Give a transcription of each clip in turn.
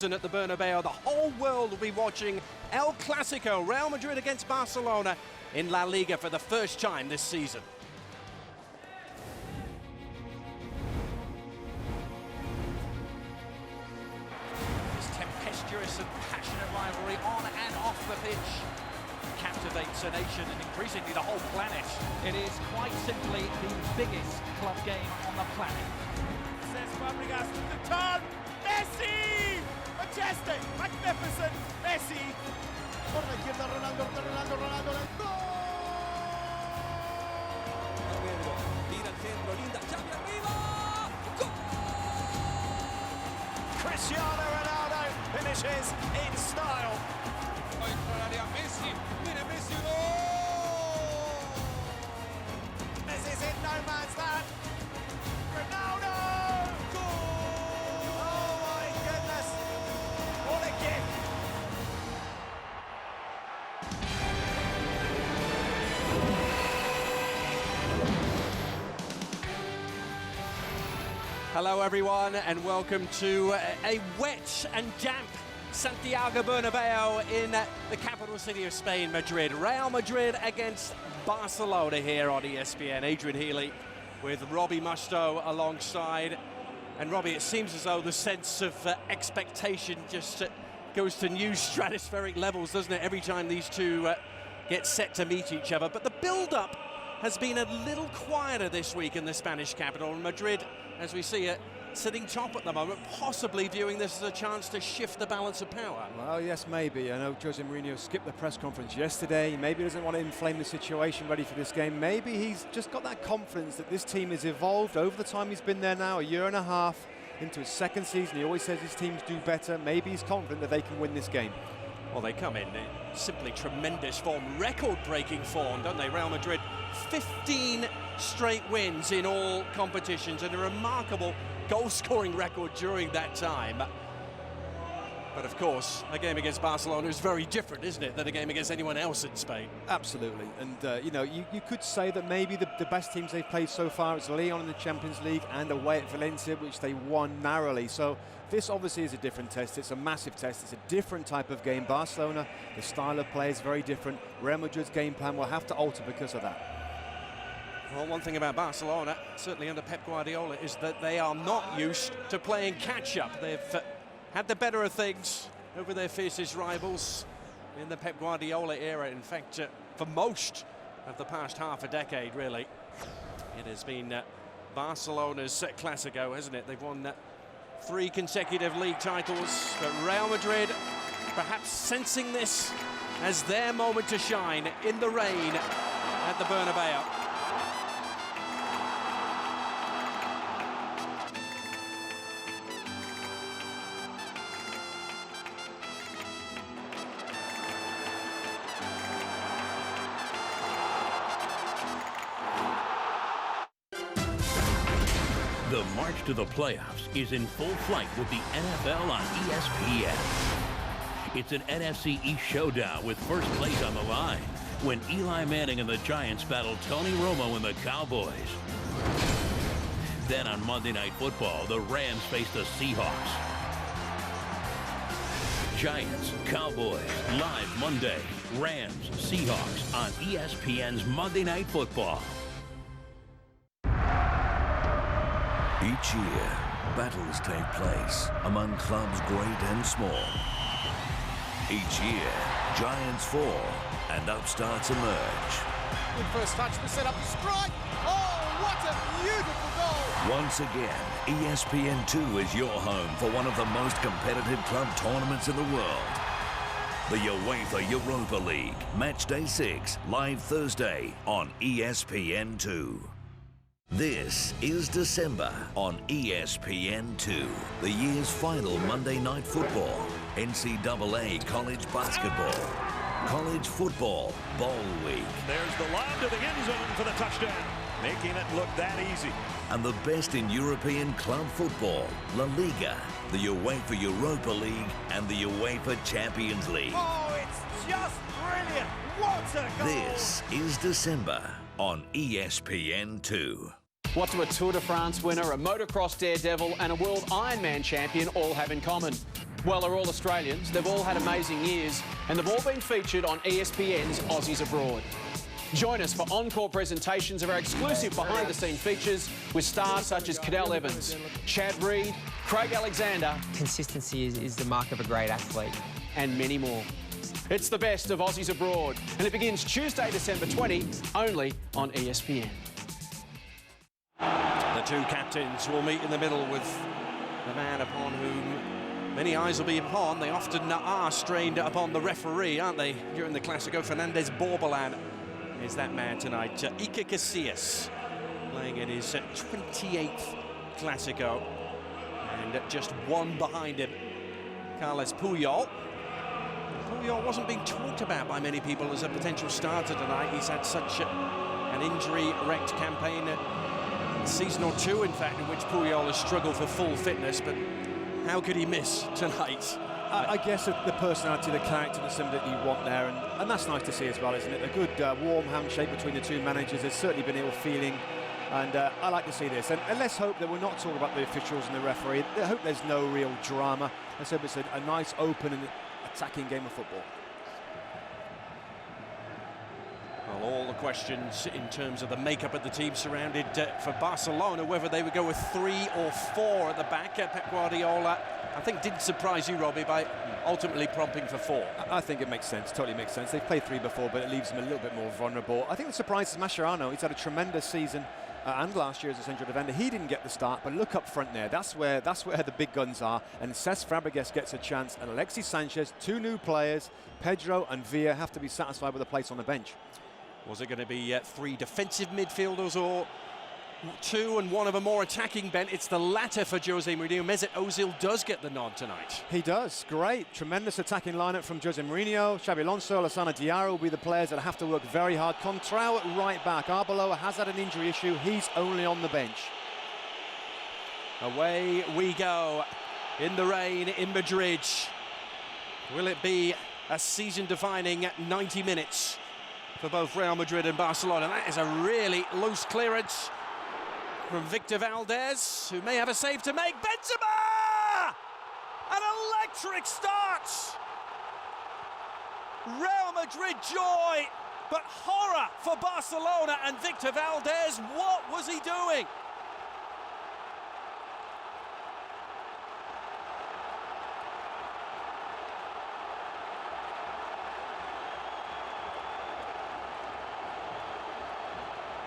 At the Bernabeu, the whole world will be watching El Clasico, Real Madrid against Barcelona in La Liga for the first time this season. This tempestuous and passionate rivalry on and off the pitch captivates a nation and increasingly the whole planet. It is quite simply the biggest club game on the planet. Says Fabregas with the turn. Messi! Majestic, magnificent, Messi. Por la izquierda Ronaldo, el gol. Tira al centro, linda, Xavi arriba. ¡Gol! Cristiano Ronaldo finishes in style. Messi, mira Messi, gol! Messi's in no man's land. Ronaldo! Hello everyone and welcome to a wet and damp Santiago Bernabeu in the capital city of Spain, Madrid. Real Madrid against Barcelona here on ESPN. Adrian Healy with Robbie Mustoe alongside. And Robbie, it seems as though the sense of expectation just goes to new stratospheric levels, doesn't it, every time these two get set to meet each other. But the build-up has been a little quieter this week in the Spanish capital. Madrid, as we see it, sitting top at the moment, possibly viewing this as a chance to shift the balance of power. Well, yes, maybe. I know Jose Mourinho skipped the press conference yesterday. Maybe he doesn't want to inflame the situation ready for this game. Maybe he's just got that confidence that this team has evolved over the time he's been there now, a year and a half into his second season. He always says his teams do better. Maybe he's confident that they can win this game. Well, they come in simply tremendous form, record-breaking form, don't they? Real Madrid, 15 straight wins in all competitions and a remarkable goal-scoring record during that time. But of course, a game against Barcelona is very different, isn't it, than a game against anyone else in Spain? Absolutely. And, you know, you could say that maybe the best teams they've played so far is Lyon in the Champions League and away at Valencia, which they won narrowly. So this obviously is a different test. It's a massive test. It's a different type of game. Barcelona, the style of play is very different. Real Madrid's game plan will have to alter because of that. Well, one thing about Barcelona, certainly under Pep Guardiola, is that they are not used to playing catch-up. They've had the better of things over their fiercest rivals in the Pep Guardiola era. In fact, for most of the past half a decade, really, it has been Barcelona's Clasico, hasn't it? They've won 3 consecutive league titles, but Real Madrid perhaps sensing this as their moment to shine in the rain at the Bernabeu. The march to the playoffs is in full flight with the NFL on ESPN. It's an NFC East showdown with first place on the line when Eli Manning and the Giants battle Tony Romo and the Cowboys. Then on Monday Night Football, the Rams face the Seahawks. Giants, Cowboys, live Monday. Rams, Seahawks on ESPN's Monday Night Football. Each year, battles take place among clubs great and small. Each year, giants fall and upstarts emerge. Good first touch, the set up, the strike. Oh, what a beautiful goal. Once again, ESPN2 is your home for one of the most competitive club tournaments in the world. The UEFA Europa League, Match Day 6, live Thursday on ESPN2. This is December on ESPN2, the year's final Monday Night Football, NCAA college basketball, college football, bowl week. There's the lob to the end zone for the touchdown, making it look that easy. And the best in European club football, La Liga, the UEFA Europa League, and the UEFA Champions League. Oh, it's just brilliant. What a goal. This is December on ESPN2. What do a Tour de France winner, a motocross daredevil and a world Ironman champion all have in common? Well, they're all Australians. They've all had amazing years, and they've all been featured on ESPN's Aussies Abroad. Join us for encore presentations of our exclusive behind-the-scenes features with stars such as Cadell Evans, Chad Reed, Craig Alexander. Consistency is the mark of a great athlete. And many more. It's the best of Aussies Abroad, and it begins Tuesday, December 20, only on ESPN. The two captains will meet in the middle with the man upon whom many eyes will be upon. They often are strained upon the referee, aren't they? During the Clásico, Fernandez Borbolan is that man tonight. Iker Casillas playing in his 28th Clásico, and just one behind him, Carles Puyol. Puyol wasn't being talked about by many people as a potential starter tonight. He's had such an injury-wrecked campaign, a season or two, in fact, in which Puyol has struggled for full fitness, but how could he miss tonight? I guess the personality, the character, that's something that you want there, and that's nice to see as well, isn't it? A good warm handshake between the two managers. There's certainly been ill feeling, and I like to see this. And let's hope that we're not talking about the officials and the referee. I hope there's no real drama. Let's hope it's a nice, open and attacking game of football. Well, all the questions in terms of the makeup of the team surrounded for Barcelona, whether they would go with 3 or 4 at the back. Pep Guardiola, I think, did surprise you, Robbie, by ultimately prompting for 4. I think it makes sense, totally makes sense. They've played 3 before, but it leaves them a little bit more vulnerable. I think the surprise is Mascherano. He's had a tremendous season, and last year as a central defender. He didn't get the start, but look up front there. That's where the big guns are, and Cesc Fabregas gets a chance, and Alexis Sanchez, 2 new players, Pedro and Villa, have to be satisfied with a place on the bench. Was it going to be 3 defensive midfielders or 2 and one of a more attacking bent? It's the latter for Jose Mourinho. Mesut Ozil does get the nod tonight. He does. Great. Tremendous attacking lineup from Jose Mourinho. Xabi Alonso, Alassane Diarra will be the players that have to work very hard. Contrao at right back. Arbeloa has had an injury issue. He's only on the bench. Away we go in the rain in Madrid. Will it be a season-defining 90 minutes for both Real Madrid and Barcelona? That is a really loose clearance from Victor Valdez, who may have a save to make. Benzema! An electric start! Real Madrid joy, but horror for Barcelona and Victor Valdez. What was he doing?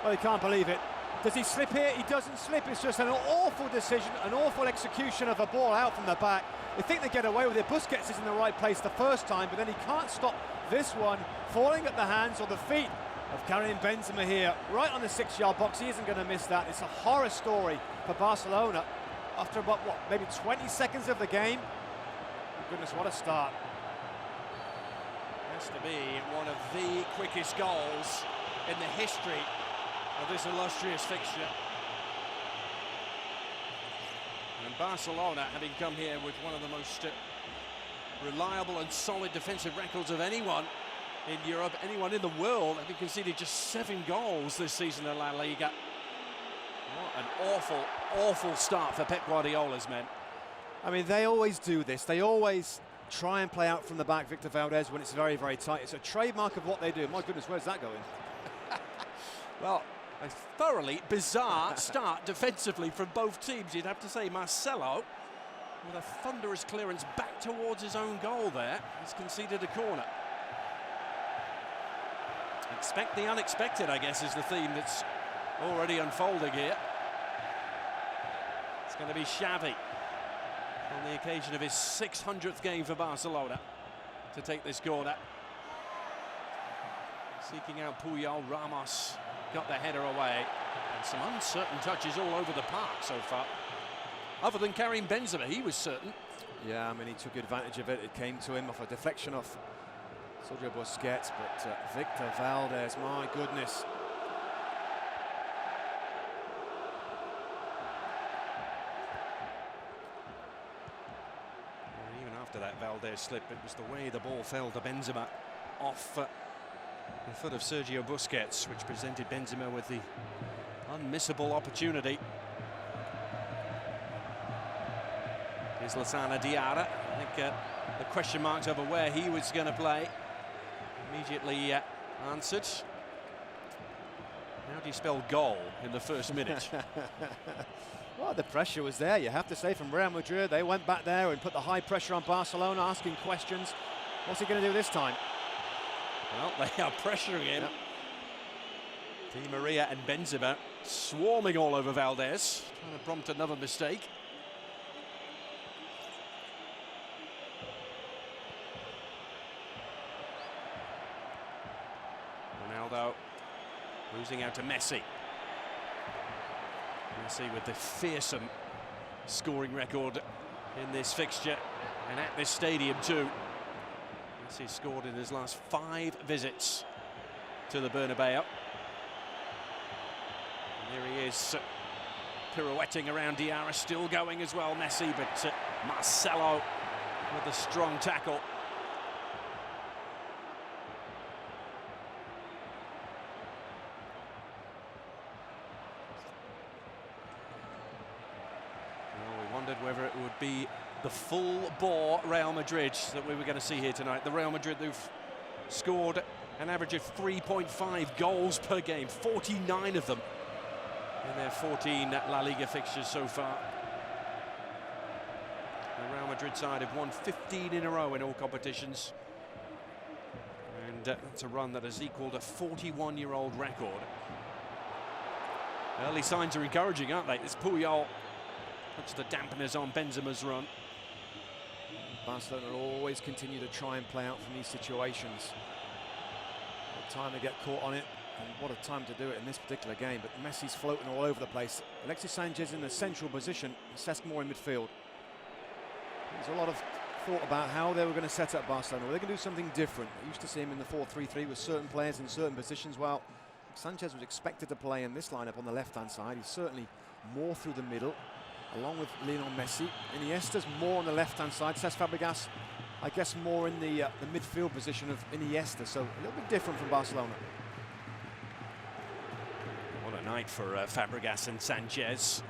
Well, you can't believe it. Does he slip here? He doesn't slip. It's just an awful decision, an awful execution of a ball out from the back. They think they get away with it. Busquets is in the right place the first time, but then he can't stop this one falling at the hands or the feet of Karim Benzema here, right on the 6-yard box. He isn't going to miss that. It's a horror story for Barcelona after about, what, maybe 20 seconds of the game. Goodness, what a start. Has to be one of the quickest goals in the history of this illustrious fixture. And Barcelona, having come here with one of the most reliable and solid defensive records of anyone in Europe, anyone in the world, having conceded just 7 goals this season in La Liga. What an awful, awful start for Pep Guardiola's men. I mean, they always do this. They always try and play out from the back, Victor Valdez, when it's very, very tight. It's a trademark of what they do. My goodness, where's that going? Well, a thoroughly bizarre start defensively from both teams, you'd have to say. Marcelo, with a thunderous clearance back towards his own goal there, he's conceded a corner. Expect the unexpected, I guess, is the theme that's already unfolding here. It's going to be Xavi on the occasion of his 600th game for Barcelona to take this corner. Seeking out Puyol. Ramos got the header away, and some uncertain touches all over the park so far. Other than Karim Benzema, he was certain. Yeah, I mean, he took advantage of it. It came to him off a deflection off Sergio Busquets, but Victor Valdez, my goodness. And even after that Valdez slip, it was the way the ball fell to Benzema off the foot of Sergio Busquets, which presented Benzema with the unmissable opportunity. is Lassana Diarra. I think the question marks over where he was going to play immediately answered. How do you spell goal in the first minute? Well, the pressure was there, you have to say, from Real Madrid. They went back there and put the high pressure on Barcelona, asking questions. What's he going to do this time? Well, they are pressuring him. Yep. Di Maria and Benzema swarming all over Valdez, trying to prompt another mistake. Ronaldo losing out to Messi. Messi with the fearsome scoring record in this fixture and at this stadium too. Messi scored in his last 5 visits to the Bernabeu. And here he is, pirouetting around Diarra, still going as well, Messi, but Marcelo with a strong tackle. Wondered whether it would be the full-bore Real Madrid that we were going to see here tonight. The Real Madrid who've scored an average of 3.5 goals per game, 49 of them in their 14 La Liga fixtures so far. The Real Madrid side have won 15 in a row in all competitions. And that's a run that has equalled a 41-year-old record. Early signs are encouraging, aren't they? This Puyol puts the dampeners on Benzema's run. Barcelona will always continue to try and play out from these situations. What time to get caught on it, and what a time to do it in this particular game. But Messi's floating all over the place. Alexis Sanchez in the central position, Cesc more in midfield. There's a lot of thought about how they were going to set up Barcelona. Were they going to do something different? I used to see him in the 4-3-3 with certain players in certain positions. Well, Sanchez was expected to play in this lineup on the left-hand side. He's certainly more through the middle, along with Lionel Messi. Iniesta's more on the left-hand side. Cesc Fabregas, I guess, more in the midfield position of Iniesta, so a little bit different from Barcelona. What a night for Fabregas and Sanchez.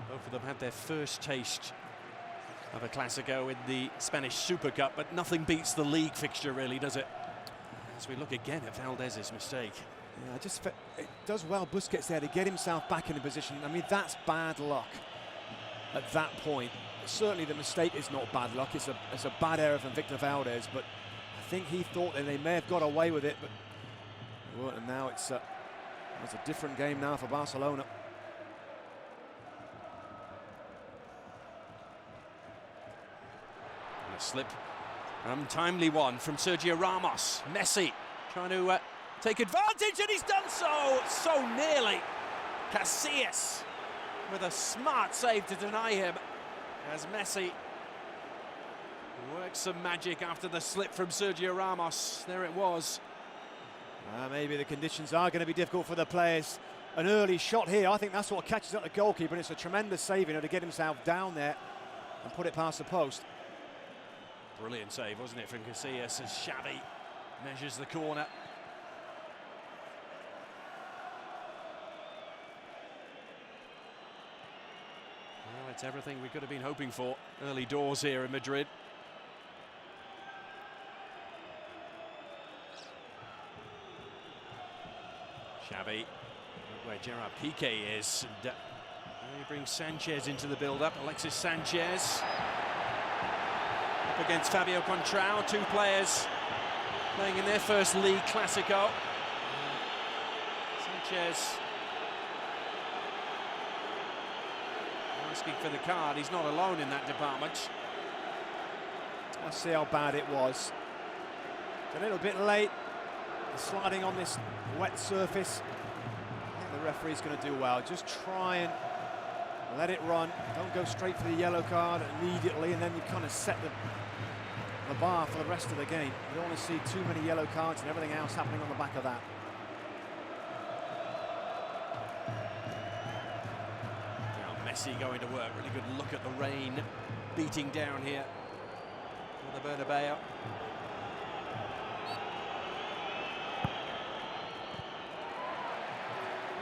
Both of them had their first taste of a Clasico in the Spanish Super Cup, but nothing beats the league fixture, really, does it? As we look again at Valdez's mistake. Yeah, it does well, Busquets there, to get himself back in a position. I mean, that's bad luck at that point. Certainly the mistake is not bad luck, it's a bad error from Victor Valdez, but I think he thought that they may have got away with it, but they weren't, and now it's a different game now for Barcelona. And a slip, untimely one from Sergio Ramos. Messi trying to take advantage, and he's done so nearly. Casillas with a smart save to deny him, as Messi works some magic after the slip from Sergio Ramos. There it was. Maybe the conditions are going to be difficult for the players. An early shot here, I think that's what catches up the goalkeeper, and it's a tremendous save, to get himself down there and put it past the post. Brilliant save, wasn't it, from Casillas, as Xavi measures the corner. Well, it's everything we could have been hoping for early doors here in Madrid. Xavi, where Gerard Piqué is, and he brings Sanchez into the build-up. Alexis Sanchez up against Fabio Contrao, 2 players playing in their first league Clasico. Sanchez asking for the card. He's not alone in that department. Let's see how bad it was. It's a little bit late, sliding on this wet surface. I think the referee's going to do well. Just try and let it run. Don't go straight for the yellow card immediately, and then you kind of set the bar for the rest of the game. You don't want to see too many yellow cards and everything else happening on the back of that. Messi going to work. Really good look at the rain beating down here on the Bernabeu.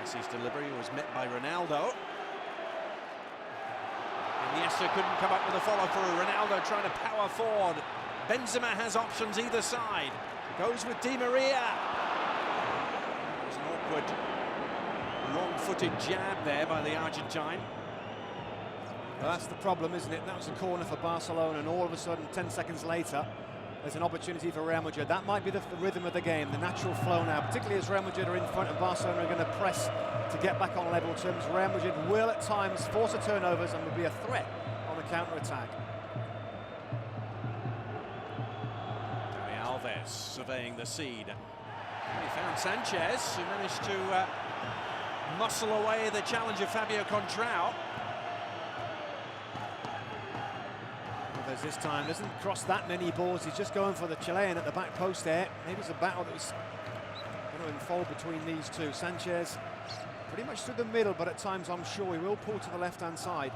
Messi's delivery was met by Ronaldo. Iniesta couldn't come up with a follow-through. Ronaldo trying to power forward. Benzema has options either side. Goes with Di Maria. It was an awkward, wrong-footed jab there by the Argentine. Well, that's the problem, isn't it? That was a corner for Barcelona, and all of a sudden, 10 seconds later, there's an opportunity for Real Madrid. That might be the rhythm of the game, the natural flow now, particularly as Real Madrid are in front and Barcelona are going to press to get back on level terms. Real Madrid will at times force a turnovers and will be a threat on the counter-attack. Alves surveying the seed. He found Sanchez, who managed to muscle away the challenger Fabio Contrao. Alves this time doesn't cross that many balls. He's just going for the Chilean at the back post there. Maybe it's a battle that was going to unfold between these two. Sanchez pretty much through the middle, but at times I'm sure he will pull to the left-hand side.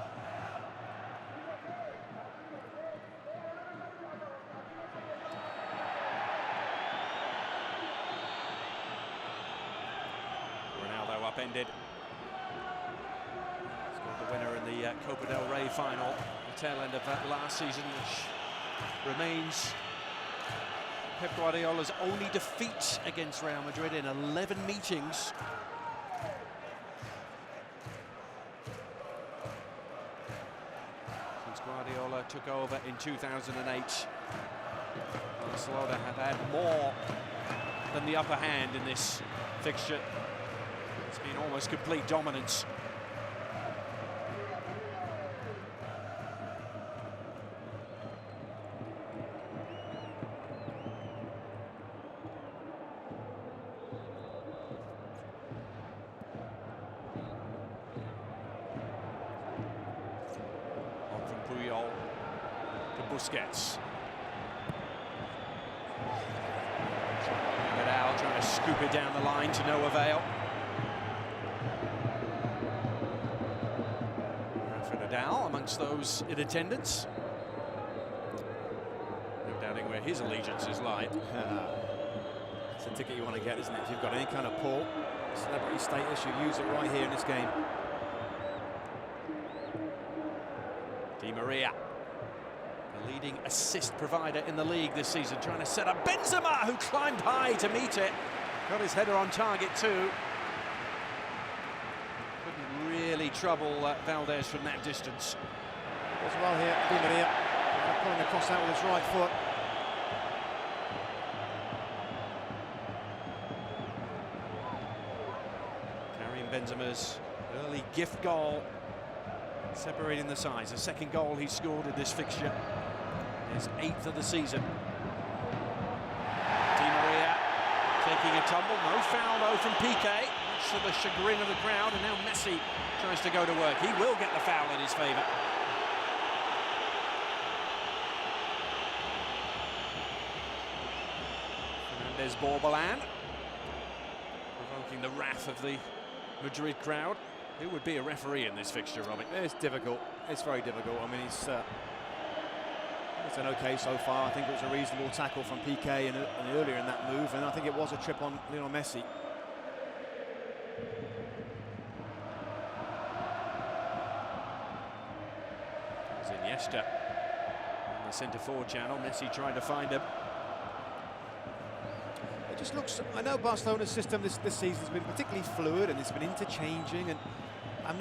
Upended. Scored the winner in the Copa del Rey final, the tail end of that last season, which remains Pep Guardiola's only defeat against Real Madrid in 11 meetings. Since Guardiola took over in 2008, Barcelona have had more than the upper hand in this fixture. It's been almost complete dominance. On from Puyol to Busquets. Vidal trying to scoop it down the line to no avail. Vidal amongst those in attendance. No doubting where his allegiances lie. It's a ticket you want to get, isn't it? If you've got any kind of pull, celebrity status, you use it right here in this game. Di Maria, the leading assist provider in the league this season, trying to set up Benzema, who climbed high to meet it. Got his header on target too. Really trouble Valdez from that distance. As well here, Di Maria pulling the cross out with his right foot. Karim Benzema's early gift goal, separating the sides. The second goal he scored in this fixture, his 8th of the season. Di Maria taking a tumble, no foul though from Piqué. To the chagrin of the crowd, and now Messi tries to go to work. He will get the foul in his favour. Fernandez Borbalan provoking the wrath of the Madrid crowd. Who would be a referee in this fixture, Robbie? It's difficult. It's very difficult. I mean, it's an okay so far. I think it was a reasonable tackle from Piqué and earlier in that move, and I think it was a trip on Lionel Messi. Iniesta on the centre-forward channel. Messi trying to find him. It just looks, I know Barcelona's system this season has been particularly fluid and it's been interchanging, and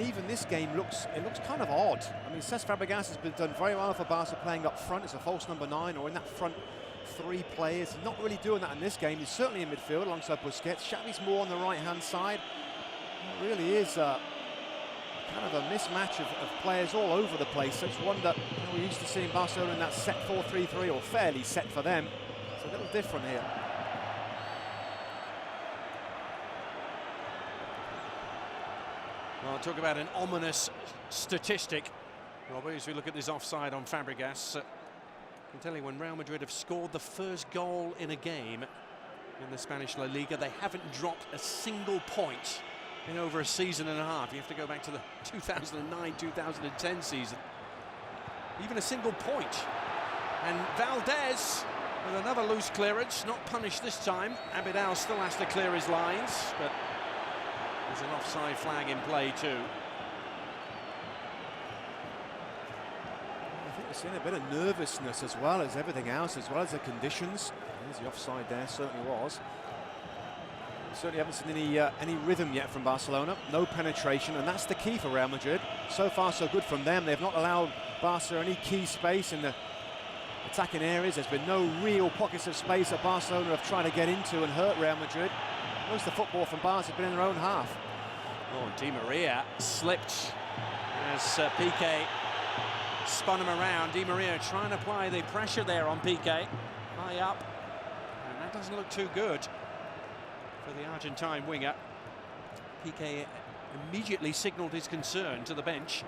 even this game looks kind of odd. I mean, Cesc Fabregas has been done very well for Barca playing up front as a false number 9 or in that front 3 players. He's not really doing that in this game. He's certainly in midfield alongside Busquets. Xavi's more on the right-hand side. It really is kind of a mismatch of players all over the place. So it's one that we're used to seeing Barcelona in that set 4-3-3, or fairly set for them. It's a little different here. Well, talk about an ominous statistic, Robbie, as we look at this offside on Fabregas. I can tell you, when Real Madrid have scored the first goal in a game in the Spanish La Liga, they haven't dropped a single point in over a season and a half. You have to go back to the 2009-2010 season. Even a single point. And Valdez with another loose clearance, not punished this time. Abidal still has to clear his lines, but there's an offside flag in play too. We're seeing a bit of nervousness as well as everything else, as well as the conditions. There's the offside there, certainly was. We certainly haven't seen any rhythm yet from Barcelona. No penetration, and that's the key for Real Madrid. So far, so good from them. They've not allowed Barca any key space in the attacking areas. There's been no real pockets of space that Barcelona have tried to get into and hurt Real Madrid. Most of the football from Barca has been in their own half. Oh, Di Maria slipped as Piqué spun him around. Di Maria trying to apply the pressure there on Piqué. High up. And that doesn't look too good for the Argentine winger. Piqué immediately signalled his concern to the bench.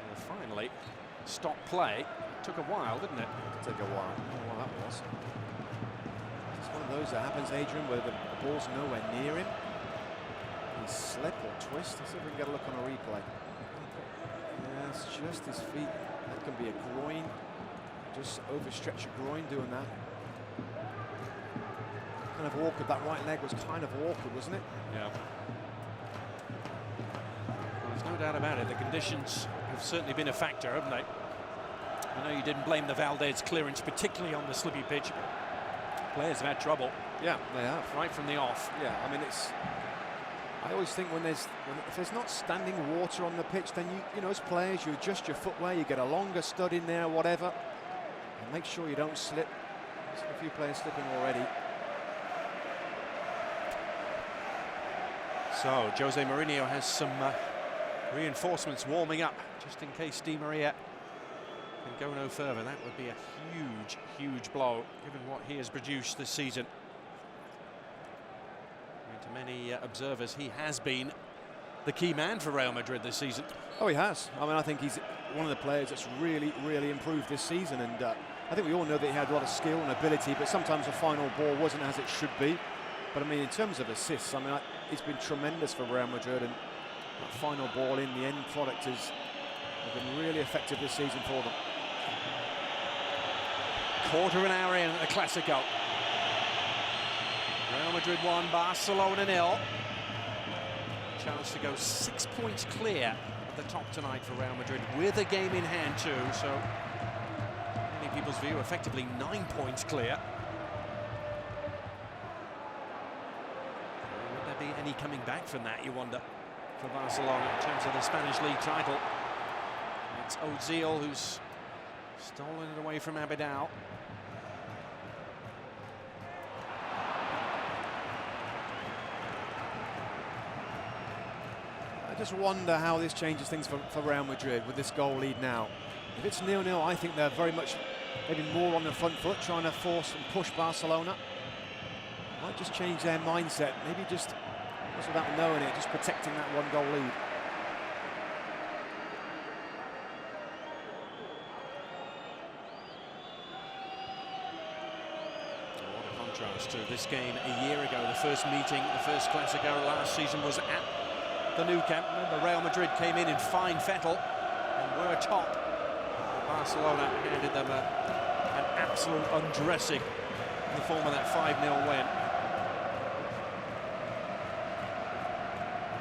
Well, finally, stop play. Took a while, didn't it? Took a while. I don't know what that was. It's one of those that happens, Adrian, where the ball's nowhere near him. He slip or twist. Let's see if we can get a look on a replay. Yeah, it's just his feet. That can be a groin. Just overstretch your groin doing that. Kind of awkward. That right leg was kind of awkward, wasn't it? Yeah. Well, there's no doubt about it. The conditions have certainly been a factor, haven't they? I know you didn't blame the Valdez clearance, particularly on the slippy pitch. Players have had trouble. Yeah, they have. Right from the off. Yeah, I mean, it's... I always think if there's not standing water on the pitch, then you know, as players, you adjust your footwear, you get a longer stud in there, whatever, and make sure you don't slip. There's a few players slipping already. So, Jose Mourinho has some reinforcements warming up, just in case Di Maria can go no further. That would be a huge, huge blow, given what he has produced this season. And to many observers, he has been the key man for Real Madrid this season. Oh, he has. I mean, I think he's one of the players that's really, really improved this season. And I think we all know that he had a lot of skill and ability, but sometimes the final ball wasn't as it should be. But I mean, in terms of assists, I mean, it's been tremendous for Real Madrid, and that final ball in the end product has been really effective this season for them. Quarter of an hour in at the Clasico. Real Madrid 1, Barcelona 0. Chance to go 6 points clear at the top tonight for Real Madrid, with a game in hand too, so many people's view, effectively 9 points clear. Would there be any coming back from that, you wonder, for Barcelona in terms of the Spanish league title? It's Ozil who's stolen it away from Abidal. I just wonder how this changes things for Real Madrid with this goal lead now. If it's 0-0, I think they're very much maybe more on the front foot, trying to force and push Barcelona. Might just change their mindset, maybe just without knowing it, just protecting that one goal lead. What a contrast to this game a year ago. The first meeting, the first Clasico last season was at the Nou Camp. Remember, Real Madrid came in fine fettle and were top. But Barcelona handed them an absolute undressing in the form of that 5-0 win.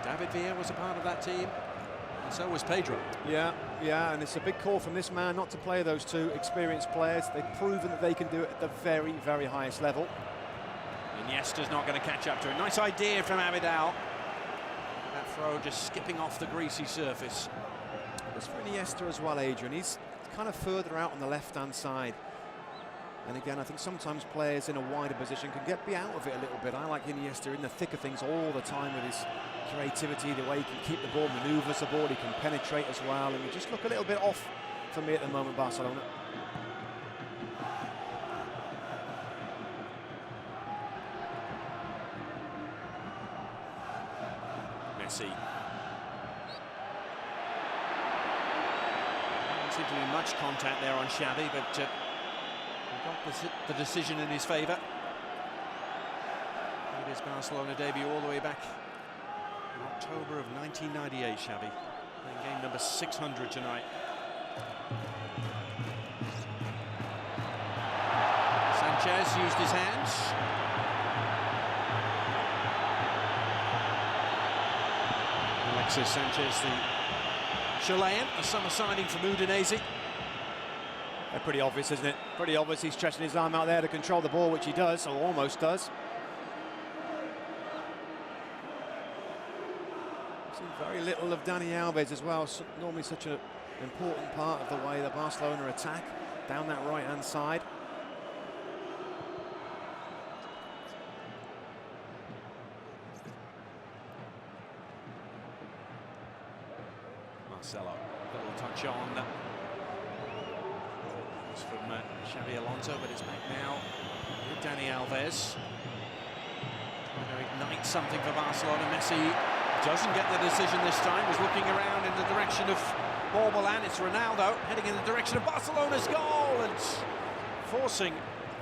David Villa was a part of that team, and so was Pedro. Yeah, and it's a big call from this man not to play those two experienced players. They've proven that they can do it at the very, very highest level. Iniesta's not going to catch up to it. Nice idea from Abidal. That throw just skipping off the greasy surface. It's for Iniesta as well, Adrian. He's kind of further out on the left-hand side. And again, I think sometimes players in a wider position can be out of it a little bit. I like Iniesta in the thick of things all the time with his creativity, the way he can keep the ball, manoeuvres the ball, he can penetrate as well. And we just look a little bit off for me at the moment, Barcelona. Messi. Didn't seem to be much contact there on Xavi, but he got the decision in his favour. It is Barcelona debut all the way back in October of 1998, Xavi. Playing game number 600 tonight. Sanchez used his hands. Alexis Sanchez, the Chilean, a summer signing from Udinese. They're pretty obvious, isn't it? Pretty obvious. He's stretching his arm out there to control the ball, which he does, or almost does. Seen very little of Dani Alves as well. Normally such an important part of the way the Barcelona attack down that right-hand side. Marcelo, little touch on. It's from Xabi Alonso, but it's back now with Dani Alves. Trying to ignite something for Barcelona. Messi doesn't get the decision this time. Was looking around in the direction of Bilbao. It's Ronaldo heading in the direction of Barcelona's goal and forcing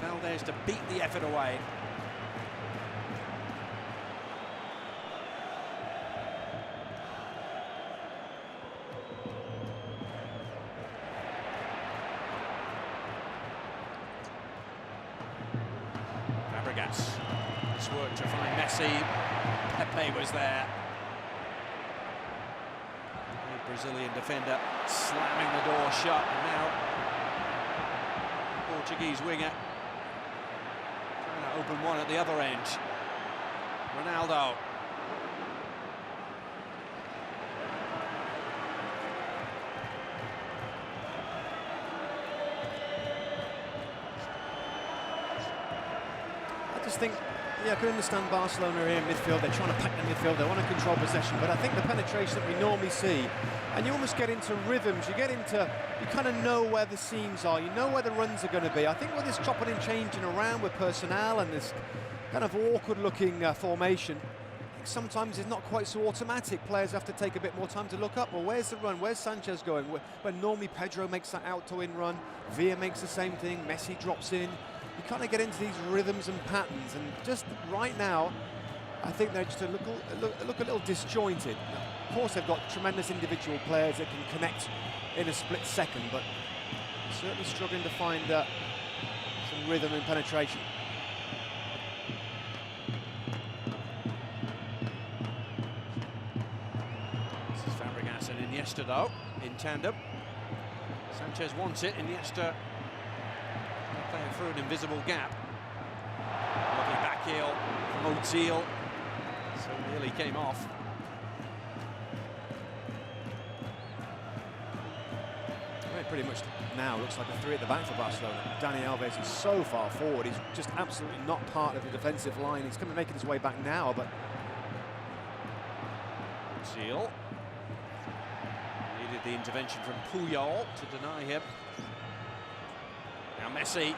Valdez to beat the effort away. Fabregas. It's worked to find Messi. Pepe was there. The Brazilian defender slamming the door shut. And now Portuguese winger trying to open one at the other end. Ronaldo. I just think, yeah, I can understand Barcelona here in midfield. They're trying to pack the midfield. They want to control possession. But I think the penetration that we normally see, and you almost get into rhythms. You kind of know where the seams are. You know where the runs are going to be. I think with this chopping and changing around with personnel and this kind of awkward-looking formation, sometimes it's not quite so automatic. Players have to take a bit more time to look up. Well, where's the run? Where's Sanchez going? When normally Pedro makes that out-to-in run, Villa makes the same thing, Messi drops in. You kind of get into these rhythms and patterns, and just right now, I think they're just look a little disjointed. Of course, they've got tremendous individual players that can connect in a split second, but certainly struggling to find some rhythm and penetration. This is Fabregas and Iniesta, though, in tandem. Sanchez wants it. Iniesta playing through an invisible gap. Lovely back heel from Ozil. So nearly came off. Well, it pretty much now looks like a three at the back for Barcelona. Dani Alves is so far forward. He's just absolutely not part of the defensive line. He's making his way back now, but Ozil needed the intervention from Puyol to deny him. Now Messi.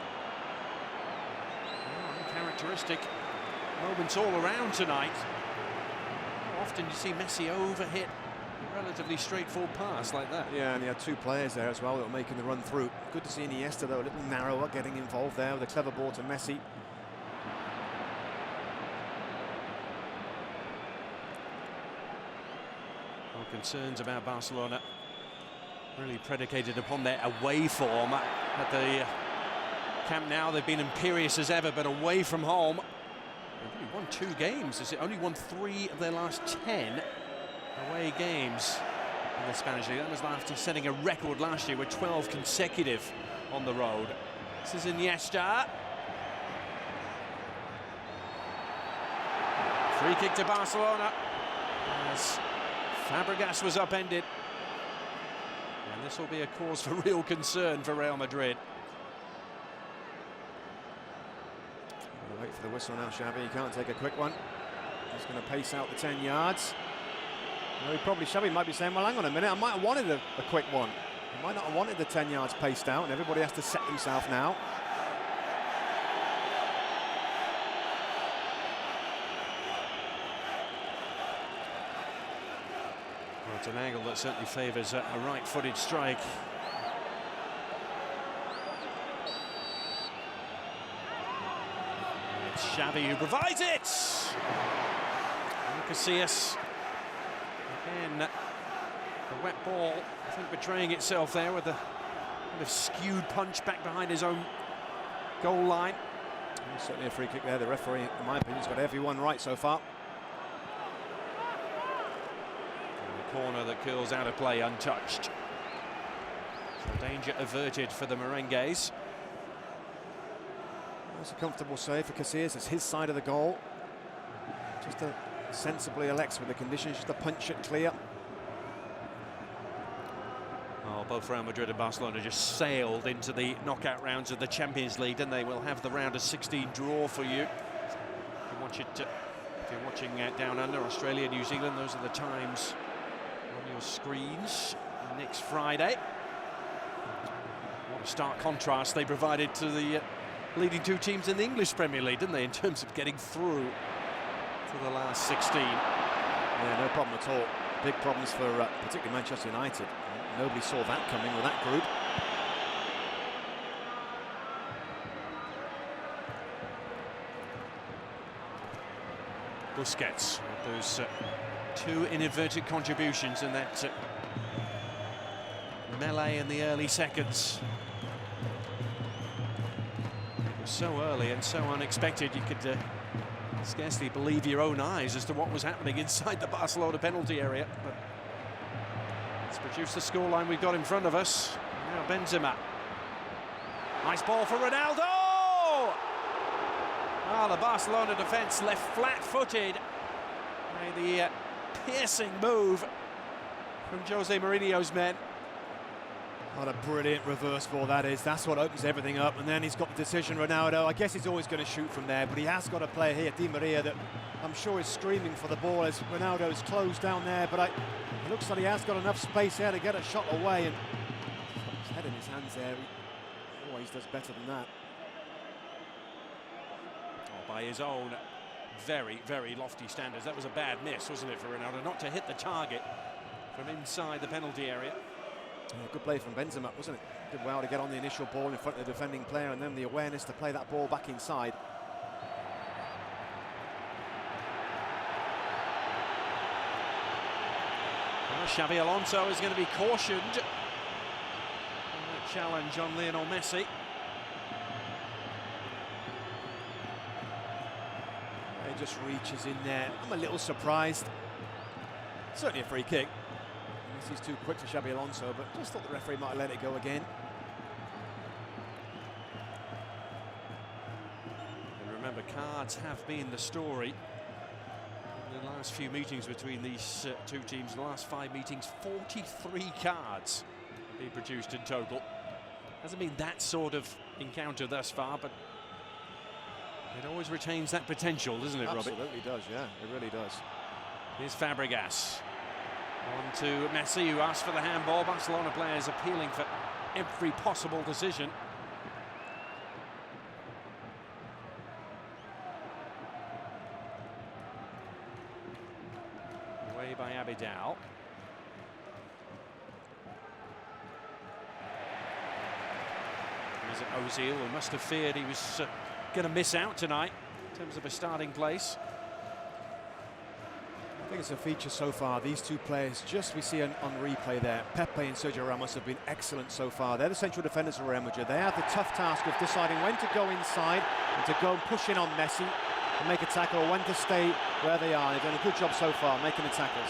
Uncharacteristic moments all around tonight. How often you see Messi overhit a relatively straightforward pass like that? yeah, and he had two players there as well that were making the run through. Good to see Iniesta, though, a little narrower, getting involved there with a clever ball to Messi. Well, concerns about Barcelona really predicated upon their away form at the Camp Nou. They've been imperious as ever, but away from home, they've only won 2 games. They've only won 3 of their last 10 away games in the Spanish League. That was after setting a record last year with 12 consecutive on the road. This is Iniesta. Free kick to Barcelona as Fabregas was upended. And this will be a cause for real concern for Real Madrid. Wait for the whistle now, Xavi. He can't take a quick one. He's going to pace out the 10 yards. Well, Xavi might be saying, well, hang on a minute, I might have wanted a quick one. He might not have wanted the 10 yards paced out, and everybody has to set himself now. Well, it's an angle that certainly favours a right-footed strike. It's Xavi who provides it! Casillas. Again, the wet ball, I think, betraying itself there with a kind of skewed punch back behind his own goal line. Certainly a free kick there. The referee, in my opinion, has got everyone right so far. corner that curls out of play untouched. So danger averted for the Merengues. That's a comfortable save for Casillas. It's his side of the goal. Just to sensibly elects with the conditions, just to punch it clear. Oh, both Real Madrid and Barcelona just sailed into the knockout rounds of the Champions League, and they will have the round of 16 draw for you. If you watch it, if you're watching down under, Australia, New Zealand, those are the times on your screens next Friday. What a stark contrast they provided to the leading two teams in the English Premier League, didn't they, in terms of getting through to the last 16. Yeah, no problem at all. Big problems for particularly Manchester United. Nobody saw that coming with that group. Busquets, those two inadvertent contributions in that melee in the early seconds. It was so early and so unexpected, you could scarcely believe your own eyes as to what was happening inside the Barcelona penalty area. But let's produce the scoreline we've got in front of us. Now Benzema. Nice ball for Ronaldo! Ah, the Barcelona defence left flat-footed by the piercing move from Jose Mourinho's men. What a brilliant reverse ball that is. That's what opens everything up. And then he's got the decision, Ronaldo. I guess he's always going to shoot from there, but he has got a player here, Di Maria, that I'm sure is screaming for the ball as Ronaldo is closed down there. But it looks like he has got enough space there to get a shot away. And his head in his hands there. He always does better than that. Oh, by his own very, very lofty standards. That was a bad miss, wasn't it, for Ronaldo? Not to hit the target from inside the penalty area. Yeah, good play from Benzema, wasn't it? Did well to get on the initial ball in front of the defending player, and then the awareness to play that ball back inside. Well, Xabi Alonso is going to be cautioned in that challenge on Lionel Messi. He just reaches in there. I'm a little surprised. Certainly a free kick. He's too quick for Xabi Alonso, but just thought the referee might have let it go again. And remember, cards have been the story in the last few meetings between these two teams. The last 5 meetings, 43 cards being produced in total. Hasn't been that sort of encounter thus far, but it always retains that potential, doesn't it, Robbie? Absolutely does, yeah, it really does. Here's Fabregas. On to Messi, who asked for the handball. Barcelona players appealing for every possible decision. Away by Abidal. Is it Ozil, who must have feared he was going to miss out tonight in terms of a starting place? I think it's a feature so far. These two players, just we see on replay there, Pepe and Sergio Ramos have been excellent so far. They're the central defenders of Real Madrid. They have the tough task of deciding when to go inside and to go and push in on Messi and make a tackle, or when to stay where they are. They've done a good job so far making the tackles.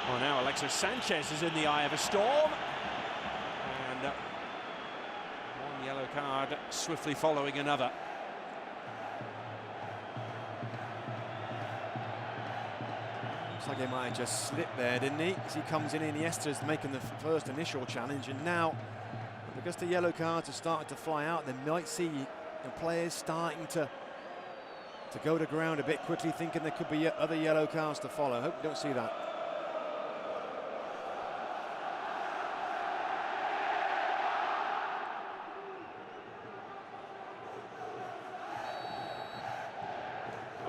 Well, now Alexis Sanchez is in the eye of a storm. And one yellow card swiftly following another. Looks like he might have just slipped there, didn't he? As he comes in, Iniesta's making the first initial challenge, and now, because the yellow cards are starting to fly out, they might see the players starting to go to ground a bit quickly, thinking there could be other yellow cards to follow. I hope we don't see that.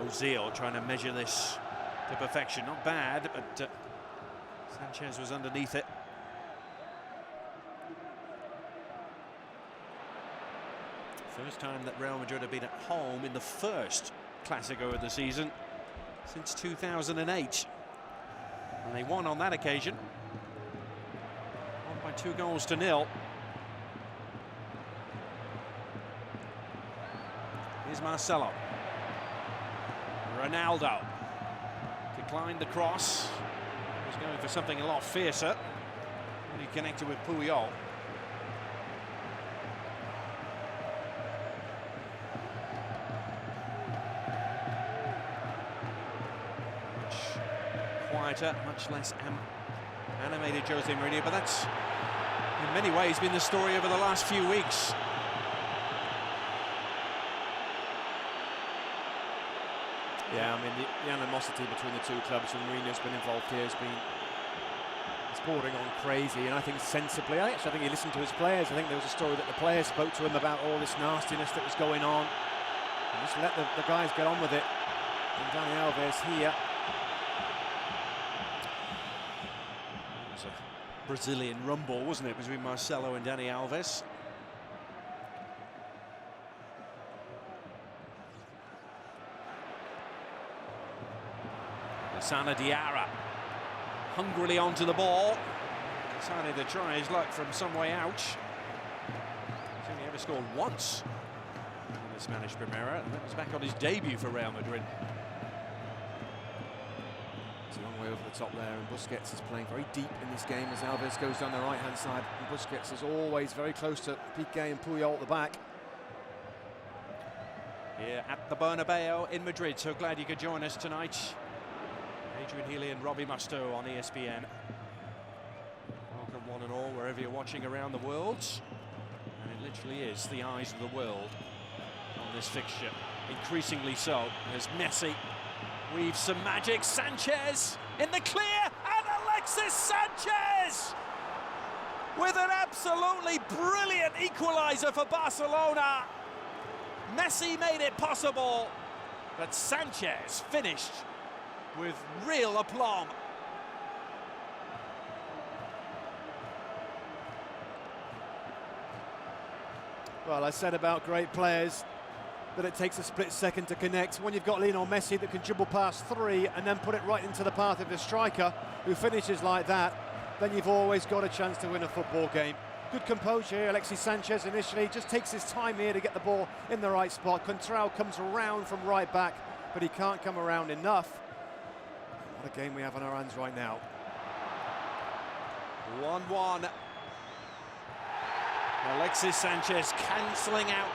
Ozil trying to measure this to perfection. Not bad, but Sanchez was underneath it. First time that Real Madrid have been at home in the first Clásico of the season since 2008. And they won on that occasion. Won by 2-0. Here's Marcelo. Ronaldo. Could declined the cross. Was going for something a lot fiercer. And he connected with Puyol. Much quieter, much less animated Jose Mourinho, but that's in many ways been the story over the last few weeks. Yeah, I mean, the animosity between the two clubs, and Mourinho's been involved here, has been bordering on crazy, and I think sensibly. I think he listened to his players. I think there was a story that the players spoke to him about all this nastiness that was going on. And just let the guys get on with it. And Dani Alves here. It was a Brazilian rumble, wasn't it, between Marcelo and Dani Alves? Sana Diarra hungrily onto the ball. Decided to try his luck from some way out. He's only ever scored once in the Spanish Primera, and that was back on his debut for Real Madrid. It's a long way over the top there, and Busquets is playing very deep in this game as Alves goes down the right-hand side, and Busquets is always very close to Piqué and Puyol at the back. Here at the Bernabeu in Madrid, so glad you could join us tonight. Adrian Healy and Robbie Mustoe on ESPN. Welcome one and all, wherever you're watching around the world. And it literally is the eyes of the world on this fixture. Increasingly so, as Messi weaves some magic. Sanchez in the clear, and Alexis Sanchez with an absolutely brilliant equaliser for Barcelona. Messi made it possible, but Sanchez finished with real aplomb. Well, I said about great players that it takes a split second to connect. When you've got Lionel Messi that can dribble past three and then put it right into the path of the striker who finishes like that, then you've always got a chance to win a football game. Good composure here. Alexis Sanchez initially just takes his time here to get the ball in the right spot. Contral comes around from right back, but he can't come around enough. What a game we have on our hands right now. 1-1. Alexis Sanchez cancelling out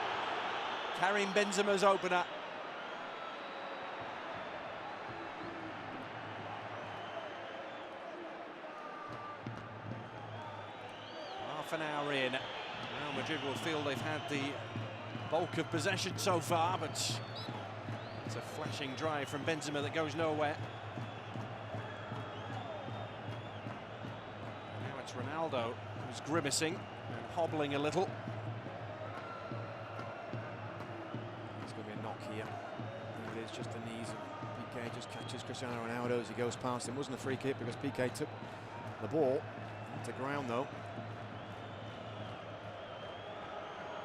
Karim Benzema's opener. Half an hour in. Real Madrid will feel they've had the bulk of possession so far, but it's a flashing drive from Benzema that goes nowhere. Now it's Ronaldo who's grimacing and hobbling a little. There's going to be a knock here. It is just the knees. Piqué just catches Cristiano Ronaldo as he goes past him. Wasn't a free kick because Piqué took the ball to ground though.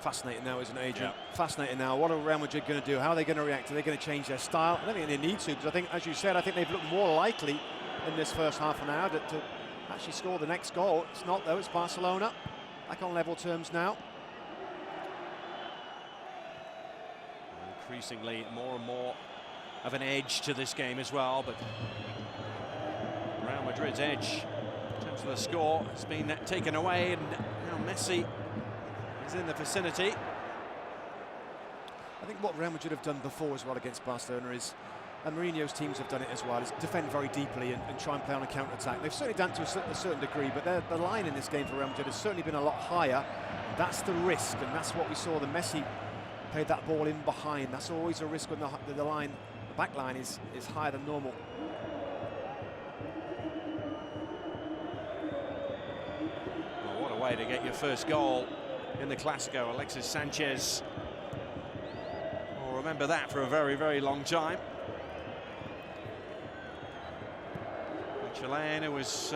Fascinating now, isn't it, Adrian? Yeah. Fascinating now. What are Real Madrid going to do? How are they going to react? Are they going to change their style? I don't think they need to, because I think, as you said, I think they've looked more likely in this first half an hour to actually score the next goal. It's not, though. It's Barcelona back on level terms now. Increasingly more and more of an edge to this game as well, but Real Madrid's edge in terms of the score has been taken away, and now Messi is in the vicinity. I think what Real Madrid have done before as well against Barcelona is, and Mourinho's teams have done it as well, is defend very deeply and try and play on a counter-attack. They've certainly done it to a certain degree, but the line in this game for Real Madrid has certainly been a lot higher. That's the risk, and that's what we saw. The Messi played that ball in behind. That's always a risk when the line, the back line is higher than normal. Well, what a way to get your first goal in the Clásico. Alexis Sanchez will remember that for a very, very long time. The Chilean, who was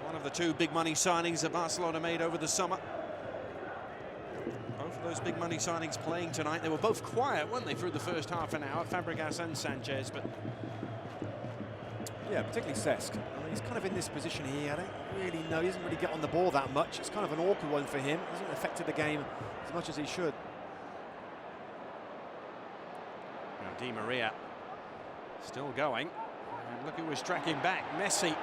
one of the two big money signings that Barcelona made over the summer. Both of those big money signings playing tonight. They were both quiet, weren't they, through the first half an hour, Fabregas and Sanchez, but yeah, particularly Cesc. I mean, he's kind of in this position here. I don't really know. He doesn't really get on the ball that much. It's kind of an awkward one for him. Hasn't affected the game as much as he should. Now Di Maria still going. Look who was tracking back. Messi.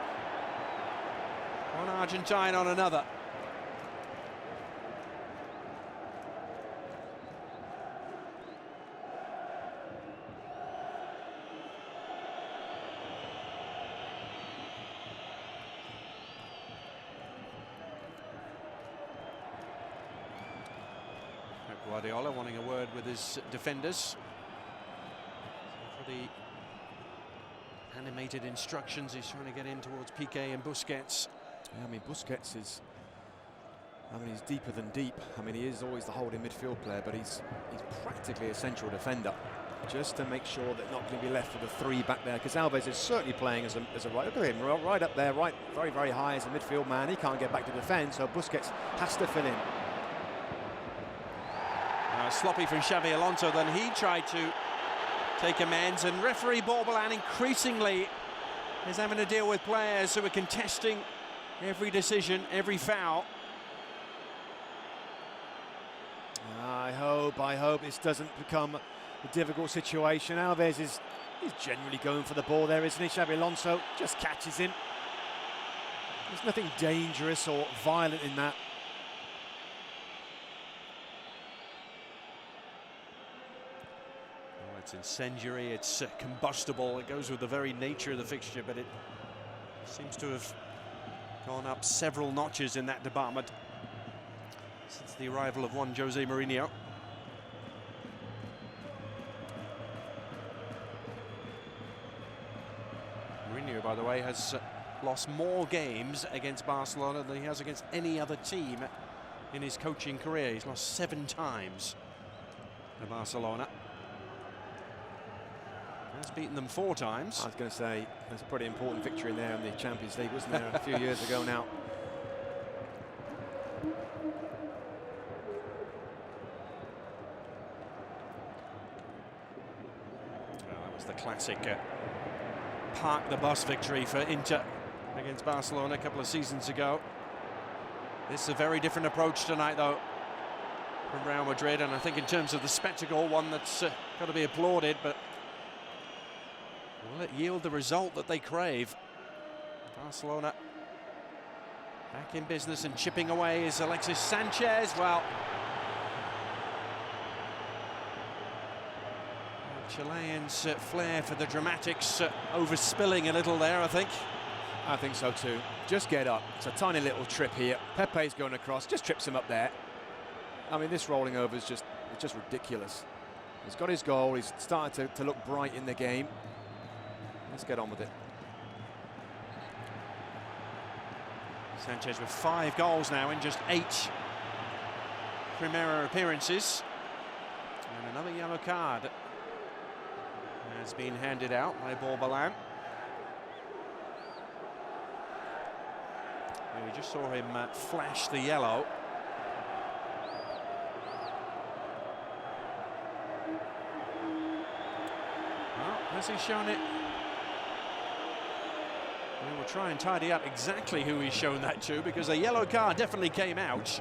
One Argentine on another. Guardiola wanting a word with his defenders. For the animated instructions, he's trying to get in towards Piqué and Busquets. Yeah, I mean, Busquets is, he's deeper than deep. I mean, he is always the holding midfield player, but he's practically a central defender, just to make sure that not going to be left with a three back there, because Alves is certainly playing as a right. Look at him, right up there, right, very, very high as a midfield man. He can't get back to defend, so Busquets has to fill in. Sloppy from Xavi Alonso, then he tried to take amends, and referee Borbalan increasingly is having to deal with players who are contesting every decision, every foul. I hope this doesn't become a difficult situation. Alves is generally going for the ball there, isn't he? Xavi Alonso just catches him. There's nothing dangerous or violent in that. It's incendiary, it's combustible, it goes with the very nature of the fixture, but it seems to have gone up several notches in that department since the arrival of one Jose Mourinho. Mourinho, by the way, has lost more games against Barcelona than he has against any other team in his coaching career. He's lost 7 times to Barcelona. Has beaten them 4 times. I was going to say, that's a pretty important victory in there in the Champions League, wasn't there, a few years ago now. Well, that was the classic park the bus victory for Inter against Barcelona a couple of seasons ago. This is a very different approach tonight, though, from Real Madrid, and I think in terms of the spectacle, one that's got to be applauded, but will it yield the result that they crave? Barcelona back in business, and chipping away is Alexis Sanchez. Well, Chileans' flair for the dramatics overspilling a little there, I think. I think so too. Just get up. It's a tiny little trip here. Pepe's going across, just trips him up there. I mean, this rolling over is just ridiculous. He's got his goal. He's started to look bright in the game. Let's get on with it. Sanchez with 5 goals now in just 8 Primera appearances. And another yellow card has been handed out by Borbalan. We just saw him flash the yellow. Well, has he shown it? We will try and tidy up exactly who he's shown that to, because a yellow card definitely came out.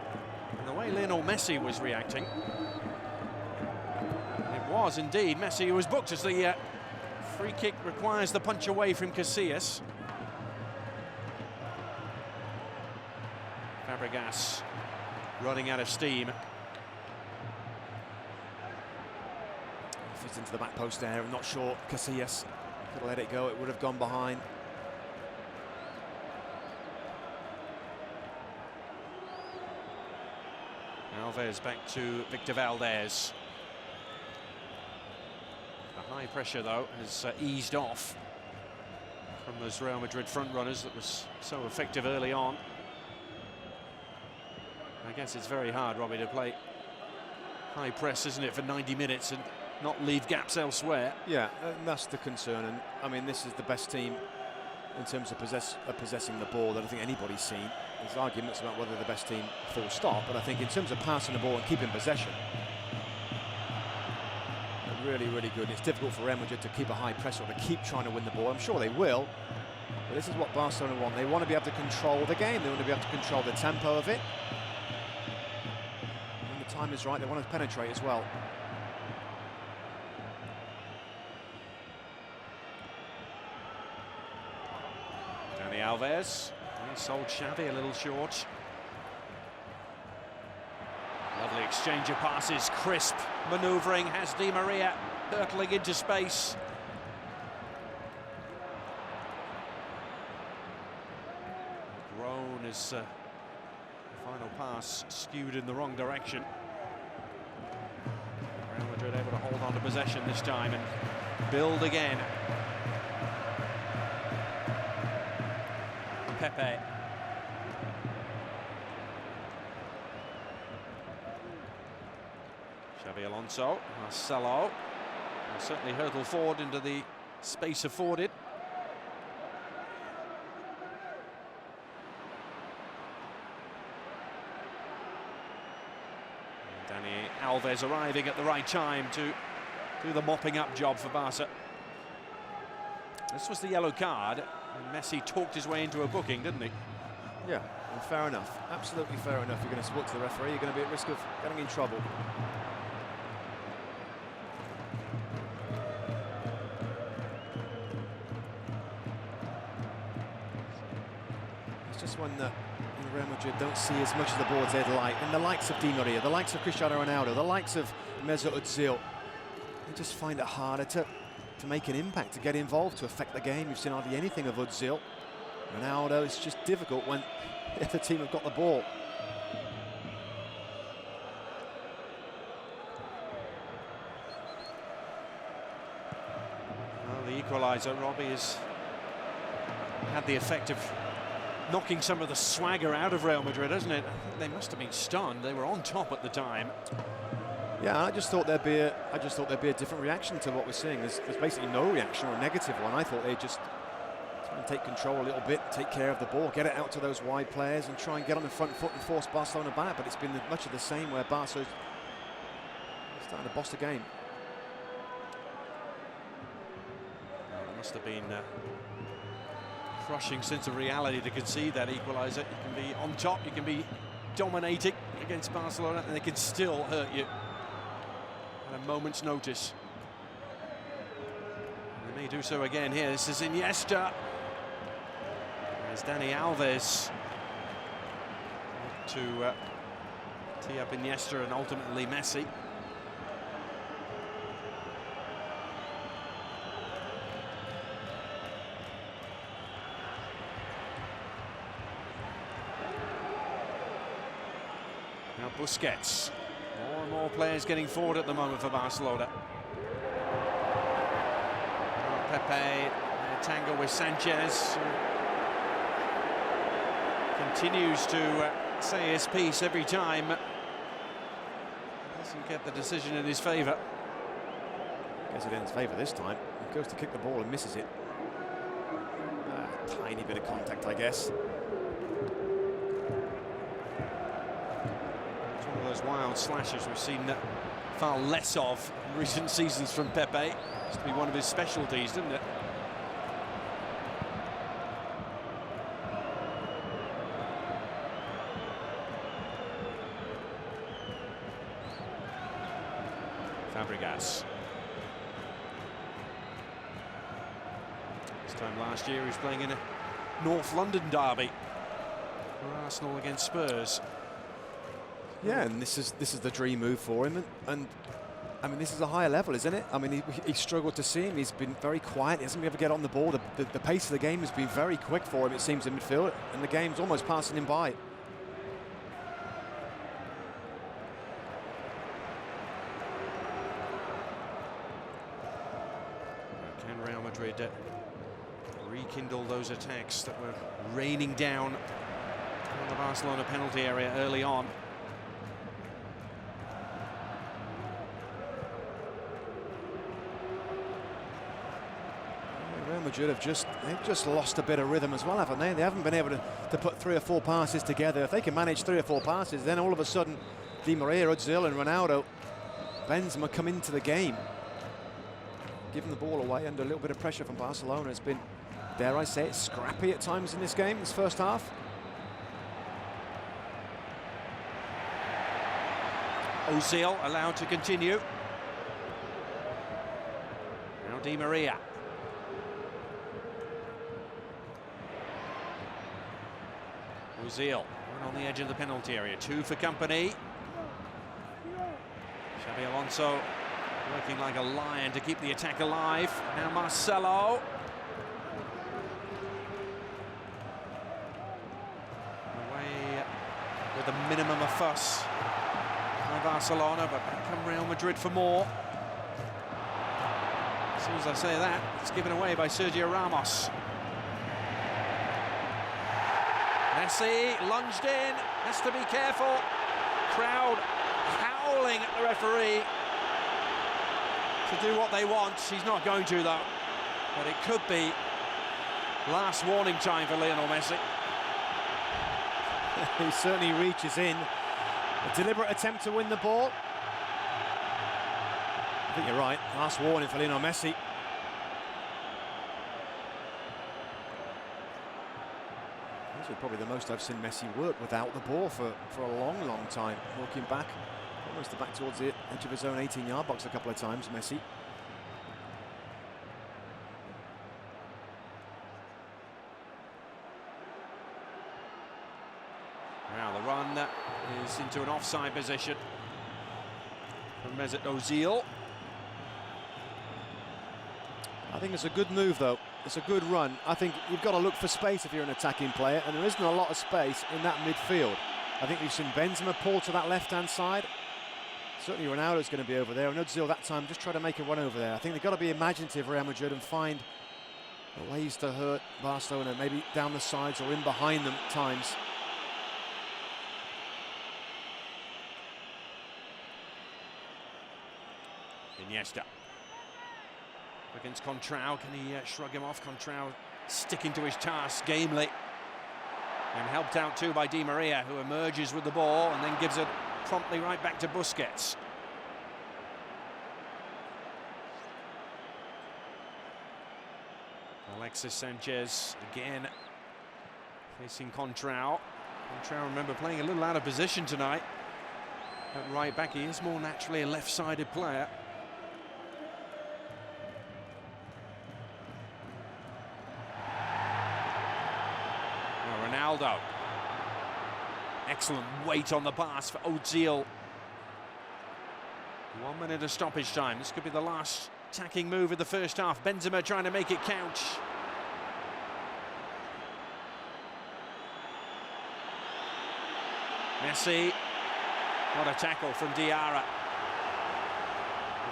And the way Lionel Messi was reacting, it was indeed Messi who was booked, as the free kick requires the punch away from Casillas. Fabregas running out of steam. Fits into the back post there. I'm not sure Casillas could have let it go. It would have gone behind. Alves back to Victor Valdez. The high pressure, though, has eased off from those Real Madrid front runners that was so effective early on. I guess it's very hard, Robbie, to play high press, isn't it, for 90 minutes and not leave gaps elsewhere. Yeah, and that's the concern. And I mean, this is the best team in terms of possessing the ball that I think anybody's seen. There's arguments about whether they're the best team full stop, but I think in terms of passing the ball and keeping possession, they're really, really good. And it's difficult for Real Madrid to keep a high press or to keep trying to win the ball. I'm sure they will, but this is what Barcelona want. They want to be able to control the game. They want to be able to control the tempo of it. When the time is right, they want to penetrate as well. Dani Alves. He sold Xavi a little short. Lovely exchange of passes, crisp manoeuvring, has Di Maria hurtling into space. Grown as the final pass skewed in the wrong direction. Real Madrid able to hold on to possession this time and build again. Pepe. Xavi Alonso, Marcelo will certainly hurtle forward into the space afforded. And Dani Alves arriving at the right time to do the mopping up job for Barca. This was the yellow card, and Messi talked his way into a booking, didn't he? Yeah, and fair enough. Absolutely fair enough. You're going to talk to the referee, you're going to be at risk of getting in trouble. It's just when Real Madrid don't see as much of the boards they'd like. And the likes of Di Maria, the likes of Cristiano Ronaldo, the likes of Mesut Ozil, they just find it harder to make an impact, to get involved, to affect the game. You've seen hardly anything of Ozil. Ronaldo, it's just difficult when the other team have got the ball. Well, the equaliser, Robbie, has had the effect of knocking some of the swagger out of Real Madrid, hasn't it? They must have been stunned. They were on top at the time. Yeah, I just thought there'd be a different reaction to what we're seeing. There's basically no reaction, or a negative one. I thought they'd just try and take control a little bit, take care of the ball, get it out to those wide players, and try and get on the front foot and force Barcelona back. But it's been much of the same, where Barca's starting to boss the game. Well, it must have been a crushing sense of reality to concede that equaliser. You can be on top, you can be dominating against Barcelona, and they can still hurt you at a moment's notice. And they may do so again here. This is Iniesta. There's Dani Alves to tee up Iniesta and ultimately Messi. Now Busquets. More and more players getting forward at the moment for Barcelona. Pepe, tangle with Sanchez. Continues to say his piece every time. Doesn't get the decision in his favour. Gets it in his favour this time. He goes to kick the ball and misses it. Tiny bit of contact, I guess. Those wild slashes we've seen far less of in recent seasons from Pepe. Used to be one of his specialties, didn't it? Fabregas. This time last year he was playing in a North London derby for Arsenal against Spurs. Yeah, and this is the dream move for him, and I mean, this is a higher level, isn't it? I mean, he struggled to see him. He's been very quiet. He doesn't ever get on the ball. The pace of the game has been very quick for him, it seems, in midfield, and the game's almost passing him by. Can Real Madrid rekindle those attacks that were raining down on the Barcelona penalty area early on? Real Madrid they've just lost a bit of rhythm as well, haven't they? They haven't been able to put 3 or 4 passes together. If they can manage 3 or 4 passes, then all of a sudden Di Maria, Ozil and Ronaldo, Benzema come into the game, giving the ball away under a little bit of pressure from Barcelona. It's been, dare I say it, scrappy at times in this game, this first half. Ozil allowed to continue. Now Di Maria. Ozil on the edge of the penalty area. 2 for company. Xabi Alonso working like a lion to keep the attack alive. Now Marcelo. Away with a minimum of fuss by Barcelona, but back come Real Madrid for more. As soon as I say that, it's given away by Sergio Ramos. Messi lunged in, has to be careful. Crowd howling at the referee to do what they want. He's not going to though, but it could be last warning time for Lionel Messi. He certainly reaches in. A deliberate attempt to win the ball. I think you're right, last warning for Lionel Messi. This is probably the most I've seen Messi work without the ball for a long, long time. Walking back, almost back towards the edge of his own 18-yard box a couple of times, Messi. Now the run is into an offside position from Mesut Ozil. I think it's a good move though. It's a good run. I think you've got to look for space if you're an attacking player, and there isn't a lot of space in that midfield. I think we've seen Benzema pull to that left-hand side. Certainly Ronaldo's going to be over there, and Ozil that time just try to make a run over there. I think they've got to be imaginative, Real Madrid, and find ways to hurt Barcelona, maybe down the sides or in behind them at times. Iniesta against Contrao. Can he shrug him off? Contrao sticking to his task gamely, and helped out too by Di Maria, who emerges with the ball and then gives it promptly right back to Busquets. Alexis Sanchez again facing Contrao. Contrao, remember, playing a little out of position tonight at right back. He is more naturally a left-sided player. Ronaldo. Excellent weight on the pass for Ozil. 1 minute of stoppage time. This could be the last attacking move of the first half. Benzema trying to make it count. Messi. What a tackle from Diarra.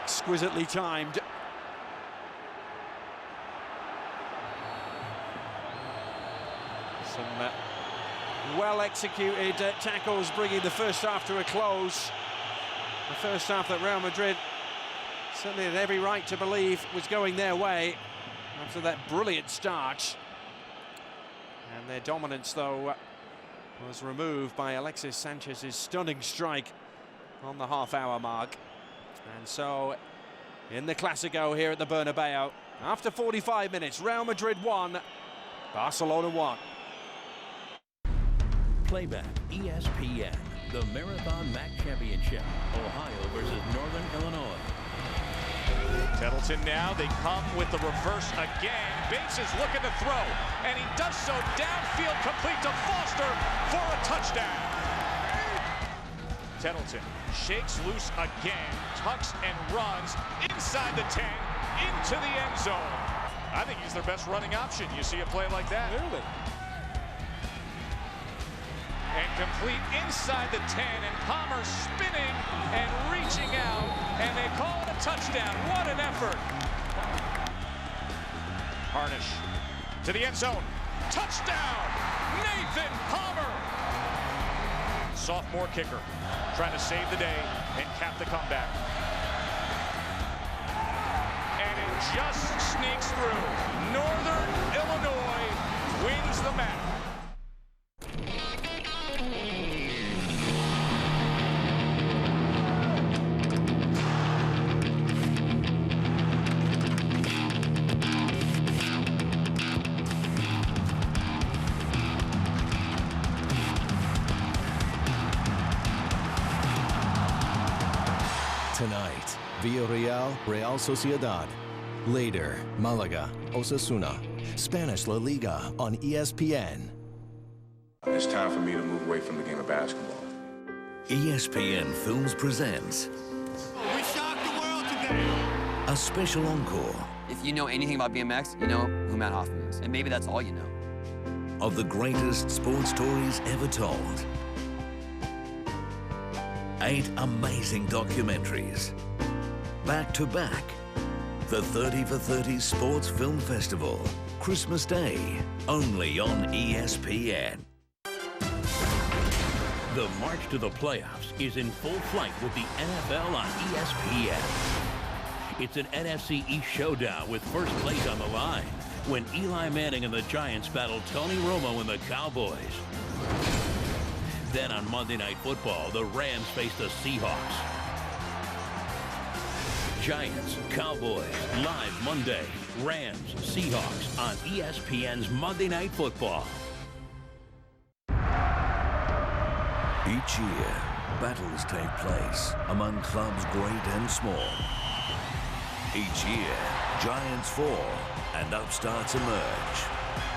Exquisitely timed. Some well-executed tackles bringing the first half to a close. The first half that Real Madrid certainly had every right to believe was going their way after that brilliant start. And their dominance, though, was removed by Alexis Sanchez's stunning strike on the half-hour mark. And so, in the Clásico here at the Bernabeu, after 45 minutes, Real Madrid 1, Barcelona 1. Playback, ESPN, the Marathon Mac Championship, Ohio versus Northern Illinois. Tettleton now, they come with the reverse again. Bates is looking to throw, and he does so downfield, complete to Foster for a touchdown. Tettleton shakes loose again, tucks and runs inside the 10, into the end zone. I think he's their best running option. You see a play like that. Clearly. And complete inside the 10, and Palmer spinning and reaching out, and they call it a touchdown. What an effort. Harnish to the end zone. Touchdown, Nathan Palmer. Sophomore kicker trying to save the day and cap the comeback. And it just sneaks through. Northern Illinois wins the match. Tonight, Villarreal, Real Sociedad. Later, Malaga, Osasuna. Spanish La Liga on ESPN. It's time for me to move away from the game of basketball. ESPN Films presents We shocked the world today. a special encore If you know anything about BMX, you know who Matt Hoffman is. And maybe that's all you know. of the greatest sports stories ever told. 8 amazing documentaries. Back to back. The 30 for 30 Sports Film Festival. Christmas Day. Only on ESPN. The march to the playoffs is in full flight with the NFL on ESPN. It's an NFC East showdown with first place on the line when Eli Manning and the Giants battle Tony Romo and the Cowboys. Then on Monday Night Football, the Rams face the Seahawks. Giants, Cowboys, live Monday. Rams, Seahawks on ESPN's Monday Night Football. Each year, battles take place among clubs great and small. Each year, giants fall and upstarts emerge.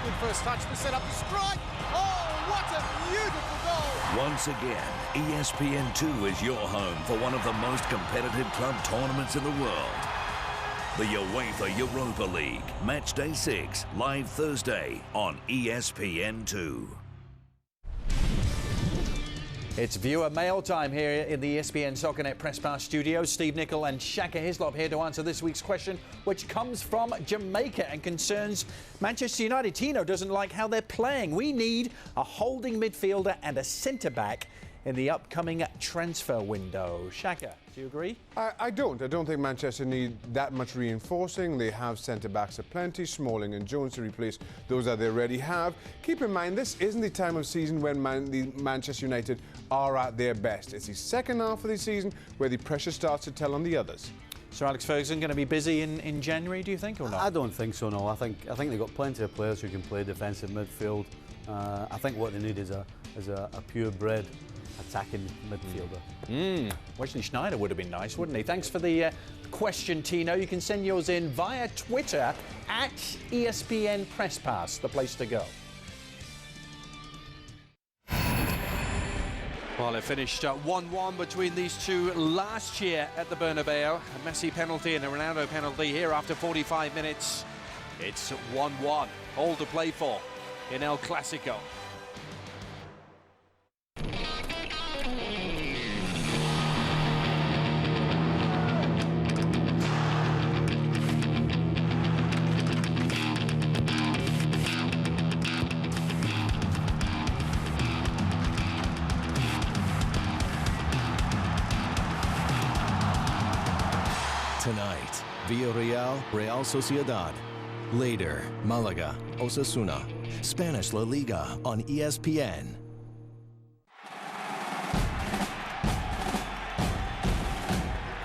Good first touch to set up the strike. Oh, what a beautiful goal. Once again, ESPN2 is your home for one of the most competitive club tournaments in the world. The UEFA Europa League, Match Day 6, live Thursday on ESPN2. It's viewer mail time here in the ESPN SoccerNet Press Pass studios. Steve Nicol and Shaka Hislop here to answer this week's question, which comes from Jamaica and concerns Manchester United. Tino doesn't like how they're playing. We need a holding midfielder and a centre-back in the upcoming transfer window. Shaka, do you agree? I don't. I don't think Manchester need that much reinforcing. They have centre-backs aplenty, Smalling and Jones to replace those that they already have. Keep in mind, this isn't the time of season when Manchester United are at their best. It's the second half of the season where the pressure starts to tell on the others. So Alex Ferguson going to be busy in January, do you think, or not? I don't think so, no. I think they've got plenty of players who can play defensive midfield. I think what they need is a purebred attacking midfielder. Wesley Sneijder would have been nice, wouldn't he? Thanks for the question, Tino. You can send yours in via Twitter at ESPN Press Pass, the place to go. Well, it finished 1-1 between these two last year at the Bernabeu. A Messi penalty and a Ronaldo penalty here after 45 minutes. It's 1-1. All to play for in El Clasico. Tonight, Villarreal, Real Sociedad. Later, Malaga, Osasuna. Spanish La Liga on ESPN.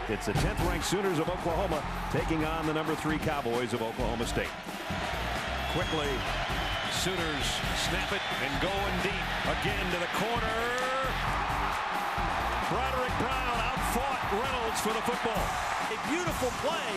It's the 10th-ranked Sooners of Oklahoma taking on the number 3 Cowboys of Oklahoma State. Quickly, Sooners snap it and going deep. Again to the corner. Broderick Brown outfought Reynolds for the football. A beautiful play.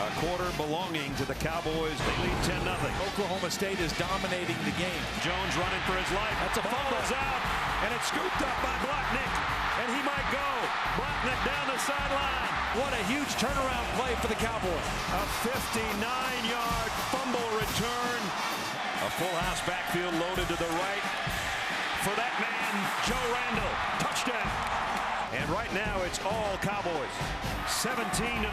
A quarter belonging to the Cowboys. They lead 10-0. Oklahoma State is dominating the game. Jones running for his life. That's a ball is out, and it's scooped up by Blocknick, and he might go. Blocknick down the sideline. What a huge turnaround play for the Cowboys. A 59-yard fumble return. A full house backfield loaded to the right. For that man, Joe Randall. Touchdown. And right now, it's all Cowboys. 17-0.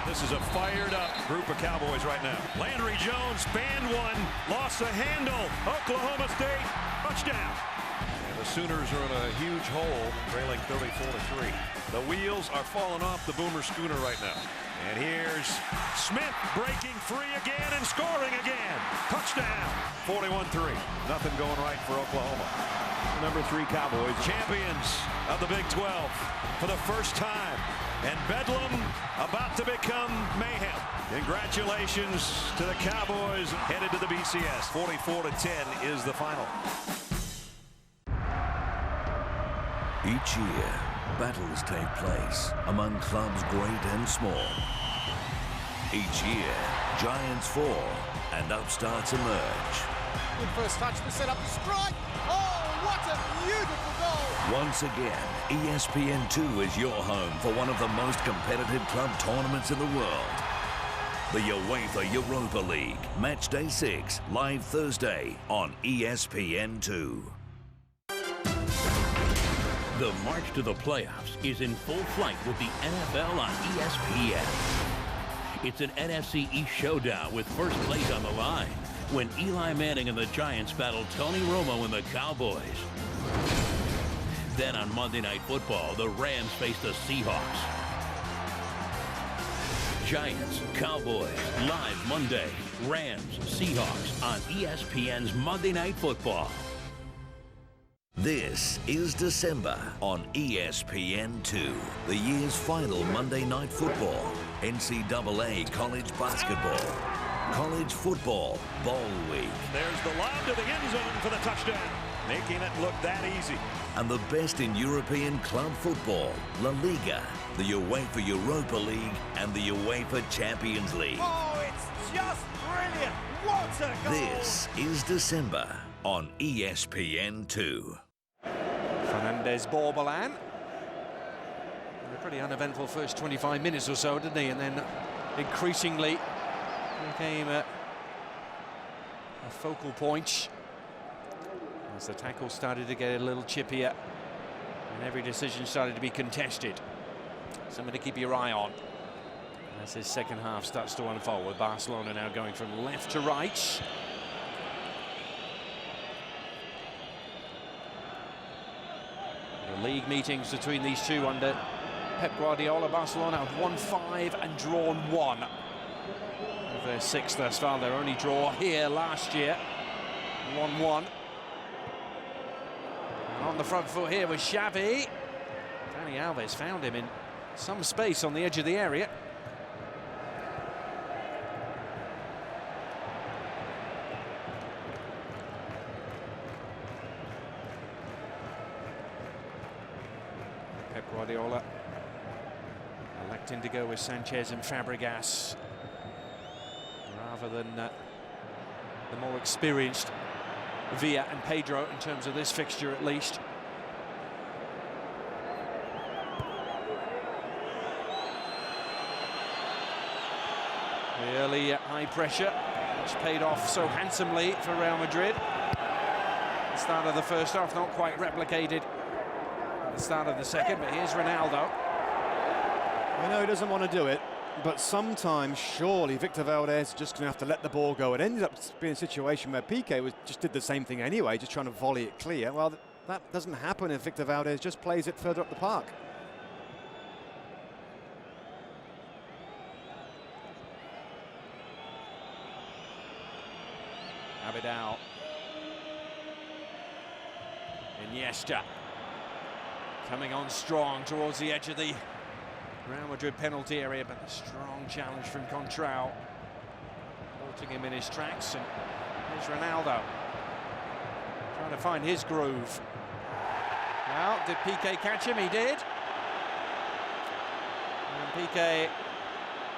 This is a fired-up group of Cowboys right now. Landry Jones, band one, lost the handle. Oklahoma State, touchdown. And the Sooners are in a huge hole, trailing 34-3. The wheels are falling off the Boomer Schooner right now. And here's Smith breaking free again and scoring again. Touchdown. 41-3. Nothing going right for Oklahoma. Number 3 Cowboys, champions of the Big 12 for the first time. And Bedlam about to become mayhem. Congratulations to the Cowboys headed to the BCS. 44-10 is the final. Each year, battles take place among clubs great and small. Each year, giants fall and upstarts emerge. Good first touch to set up the strike. Oh, what a beautiful goal. Once again, ESPN2 is your home for one of the most competitive club tournaments in the world. The UEFA Europa League, Match Day 6, live Thursday on ESPN2. The march to the playoffs is in full flight with the NFL on ESPN. It's an NFC East showdown with first place on the line when Eli Manning and the Giants battle Tony Romo and the Cowboys. Then on Monday Night Football, the Rams face the Seahawks. Giants, Cowboys, live Monday. Rams, Seahawks on ESPN's Monday Night Football. This is December on ESPN2, the year's final Monday Night Football, NCAA college basketball, college football, bowl week. There's the lob to the end zone for the touchdown, making it look that easy. And the best in European club football, La Liga, the UEFA Europa League, and the UEFA Champions League. Oh, it's just brilliant. What a goal. This is December on ESPN2. Fernandez Borbalan. A pretty uneventful first 25 minutes or so, didn't he? And then increasingly became a focal point as the tackle started to get a little chippier and every decision started to be contested. Something to keep your eye on as his second half starts to unfold, with Barcelona now going from left to right. The league meetings between these two under Pep Guardiola, Barcelona have won 5 and drawn 1 of their 6 thus far. Their only draw here last year, 1-1. On the front foot here was Xavi. Dani Alves found him in some space on the edge of the area. Pep Guardiola electing to go with Sanchez and Fabregas rather than the more experienced Villa and Pedro in terms of this fixture at least. The early high pressure, which paid off so handsomely for Real Madrid. The start of the first half not quite replicated at the start of the second, but here's Ronaldo. I know he doesn't want to do it, but sometimes surely Victor Valdez is just going to have to let the ball go. It ended up being a situation where Piqué just did the same thing anyway, just trying to volley it clear. Well, that doesn't happen if Victor Valdez just plays it further up the park. Abidal. Iniesta coming on strong towards the edge of the Real Madrid penalty area, but a strong challenge from Contrao, halting him in his tracks. And here's Ronaldo trying to find his groove. Well, did Piqué catch him? He did. And Piqué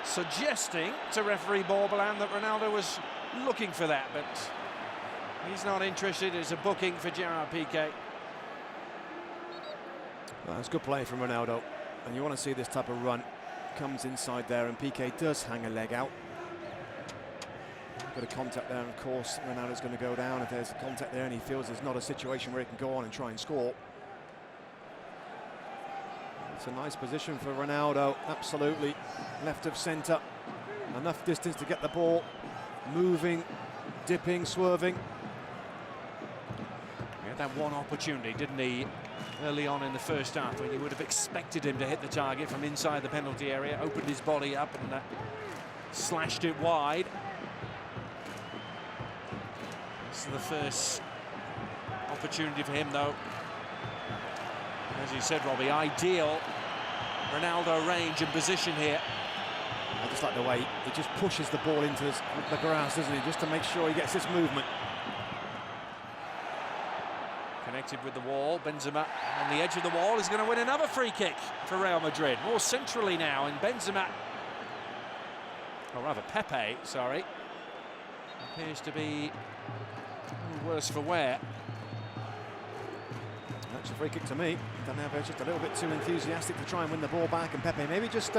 suggesting to referee Borbalan that Ronaldo was looking for that, but he's not interested. It's a booking for Gerard Piqué. Well, that's good play from Ronaldo. And you want to see this type of run. Comes inside there, and Piqué does hang a leg out. Bit of contact there, and of course Ronaldo's going to go down if there's a contact there and he feels there's not a situation where he can go on and try and score. It's a nice position for Ronaldo, absolutely. Left of centre, enough distance to get the ball moving, dipping, swerving. He had that one opportunity, didn't he, early on in the first half, when you would have expected him to hit the target from inside the penalty area, opened his body up and slashed it wide. This is the first opportunity for him, though. As you said, Robbie, ideal Ronaldo range and position here. I just like the way he just pushes the ball into the grass, doesn't he, just to make sure he gets this movement. Connected with the wall, Benzema on the edge of the wall is going to win another free kick for Real Madrid. More centrally now, and Benzema, or rather Pepe, sorry, appears to be Worse for wear. That's a free kick to me. Danebe just a little bit too enthusiastic to try and win the ball back, and Pepe maybe just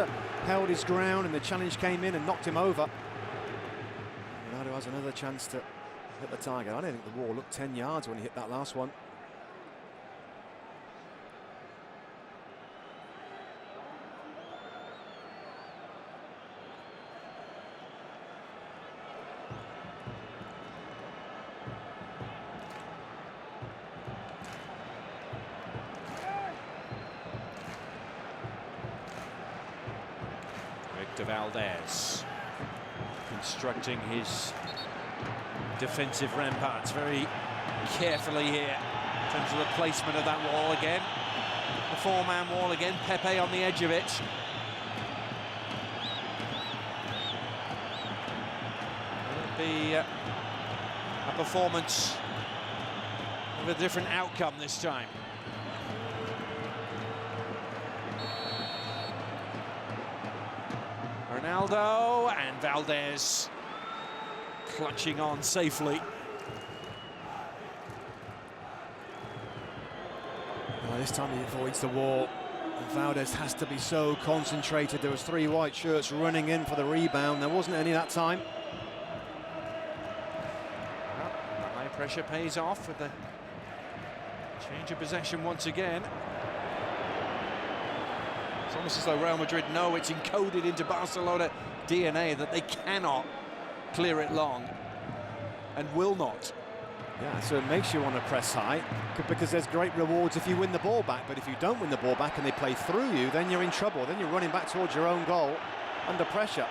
held his ground, and the challenge came in and knocked him over. Ronaldo has another chance to hit the target. I don't think the wall looked 10 yards when he hit that last one. Valdez constructing his defensive ramparts very carefully here in terms of the placement of that wall again. The four-man wall again, Pepe on the edge of it. Will it be a performance of a different outcome this time? Ronaldo and Valdez clutching on safely. Well, this time he avoids the wall. And Valdez has to be so concentrated. There was 3 white shirts running in for the rebound. There wasn't any that time. Well, the high pressure pays off with the change of possession once again. It's almost as though Real Madrid know it's encoded into Barcelona DNA that they cannot clear it long and will not. Yeah, so it makes you want to press high because there's great rewards if you win the ball back, but if you don't win the ball back and they play through you, then you're in trouble. Then you're running back towards your own goal under pressure.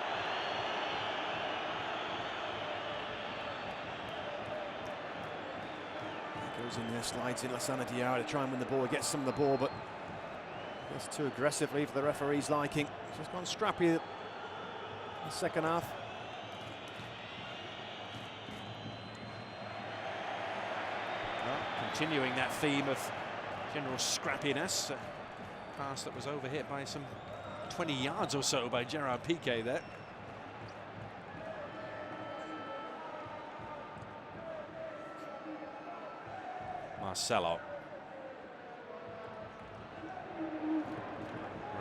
Goes in there, slides in Lassana Diarra to try and win the ball, gets some of the ball, but just too aggressively for the referee's liking. Just gone scrappy in the second half. Well, continuing that theme of general scrappiness. A pass that was overhit by some 20 yards or so by Gerard Piqué there. Marcelo.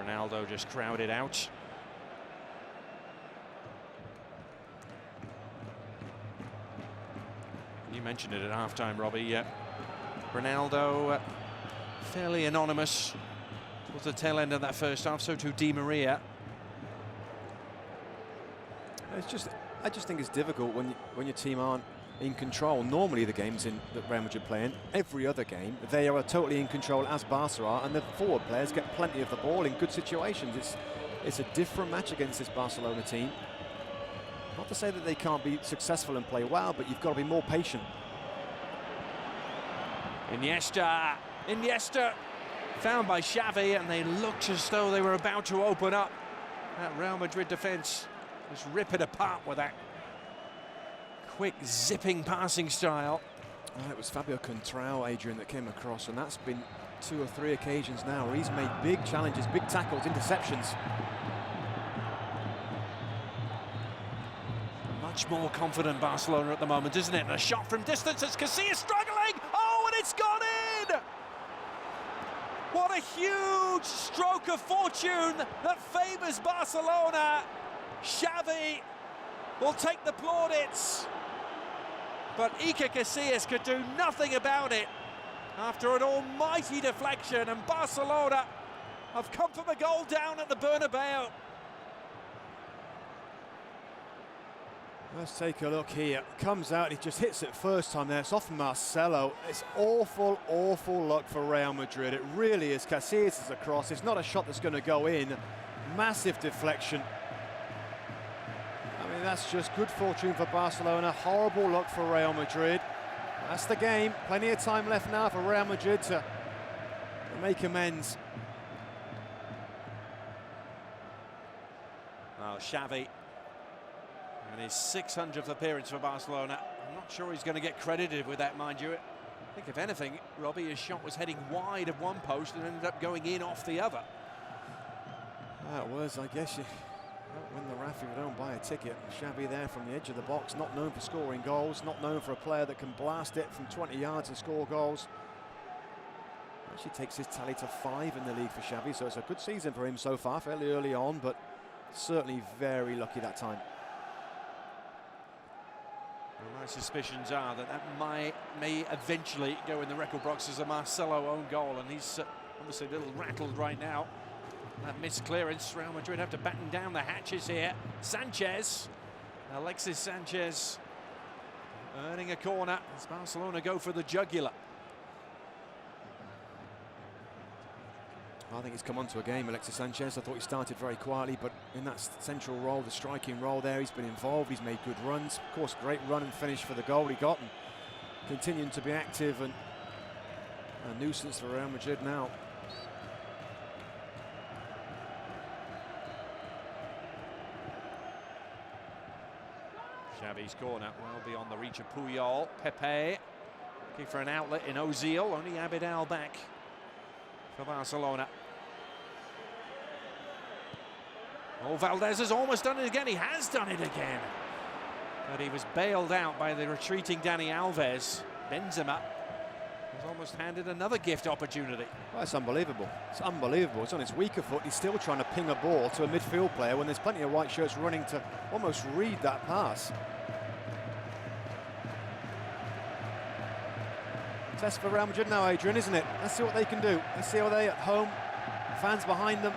Ronaldo just crowded out. You mentioned it at halftime, Robbie. Ronaldo fairly anonymous towards the tail end of that first half, so too Di Maria. I just think it's difficult when your team aren't in control. Normally the games that Real Madrid play in, every other game, they are totally in control as Barca are, and the forward players get plenty of the ball in good situations. It's a different match against this Barcelona team. Not to say that they can't be successful and play well, but you've got to be more patient. Iniesta found by Xavi, and they looked as though they were about to open up. That Real Madrid defense just rip it apart with that quick zipping passing style. It was Fabio Contrao, Adrian, that came across, and that's been 2 or 3 occasions now where he's made big challenges, big tackles, interceptions. Much more confident Barcelona at the moment, isn't it? And a shot from distance as Casillas struggling. Oh, and it's gone in! What a huge stroke of fortune that favours Barcelona. Xavi will take the plaudits, but Iker Casillas could do nothing about it after an almighty deflection, and Barcelona have come from a goal down at the Bernabeu. Let's take a look here. Comes out, he just hits it first time there. It's off Marcelo. It's awful, awful luck for Real Madrid. It really is. Casillas is across. It's not a shot that's going to go in. Massive deflection. I mean, that's just good fortune for Barcelona. Horrible luck for Real Madrid. That's the game. Plenty of time left now for Real Madrid to make amends. Well, Xavi, and his 600th appearance for Barcelona. I'm not sure he's going to get credited with that, mind you. I think, if anything, Robbie, his shot was heading wide of one post and ended up going in off the other. That was, I guess, Don't win the RAF if you don't buy a ticket. Xavi there from the edge of the box, not known for scoring goals, not known for a player that can blast it from 20 yards and score goals. Actually takes his tally to 5 in the league for Xavi, so it's a good season for him so far, fairly early on, but certainly very lucky that time. Well, my suspicions are that may eventually go in the record books as a Marcelo own goal, and he's obviously a little rattled right now. That missed clearance. Real Madrid have to batten down the hatches here. Sanchez, Alexis Sanchez, earning a corner as Barcelona go for the jugular. I think he's come onto a game, Alexis Sanchez. I thought he started very quietly, but in that central role, the striking role there, he's been involved, he's made good runs. Of course, great run and finish for the goal he got, and continuing to be active and a nuisance for Real Madrid now. Xavi's corner well beyond the reach of Puyol. Pepe looking for an outlet in Ozil, only Abidal back for Barcelona. Oh, Valdez has almost done it again. He has done it again. But he was bailed out by the retreating Dani Alves. Benzema has almost handed another gift opportunity. Well, it's unbelievable. It's unbelievable. It's on his weaker foot. He's still trying to ping a ball to a midfield player when there's plenty of white shirts running to almost read that pass. Test for Real Madrid now, Adrian, isn't it? Let's see what they can do. Let's see how they at home, fans behind them.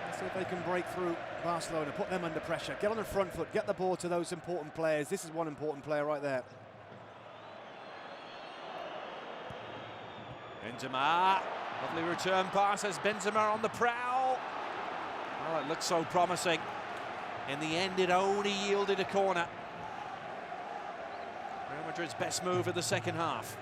Let's see if they can break through Barcelona, put them under pressure, get on the front foot, get the ball to those important players. This is one important player right there. Benzema, lovely return pass as Benzema on the prowl. Well, it looked so promising. In the end, it only yielded a corner. Real Madrid's best move of the second half.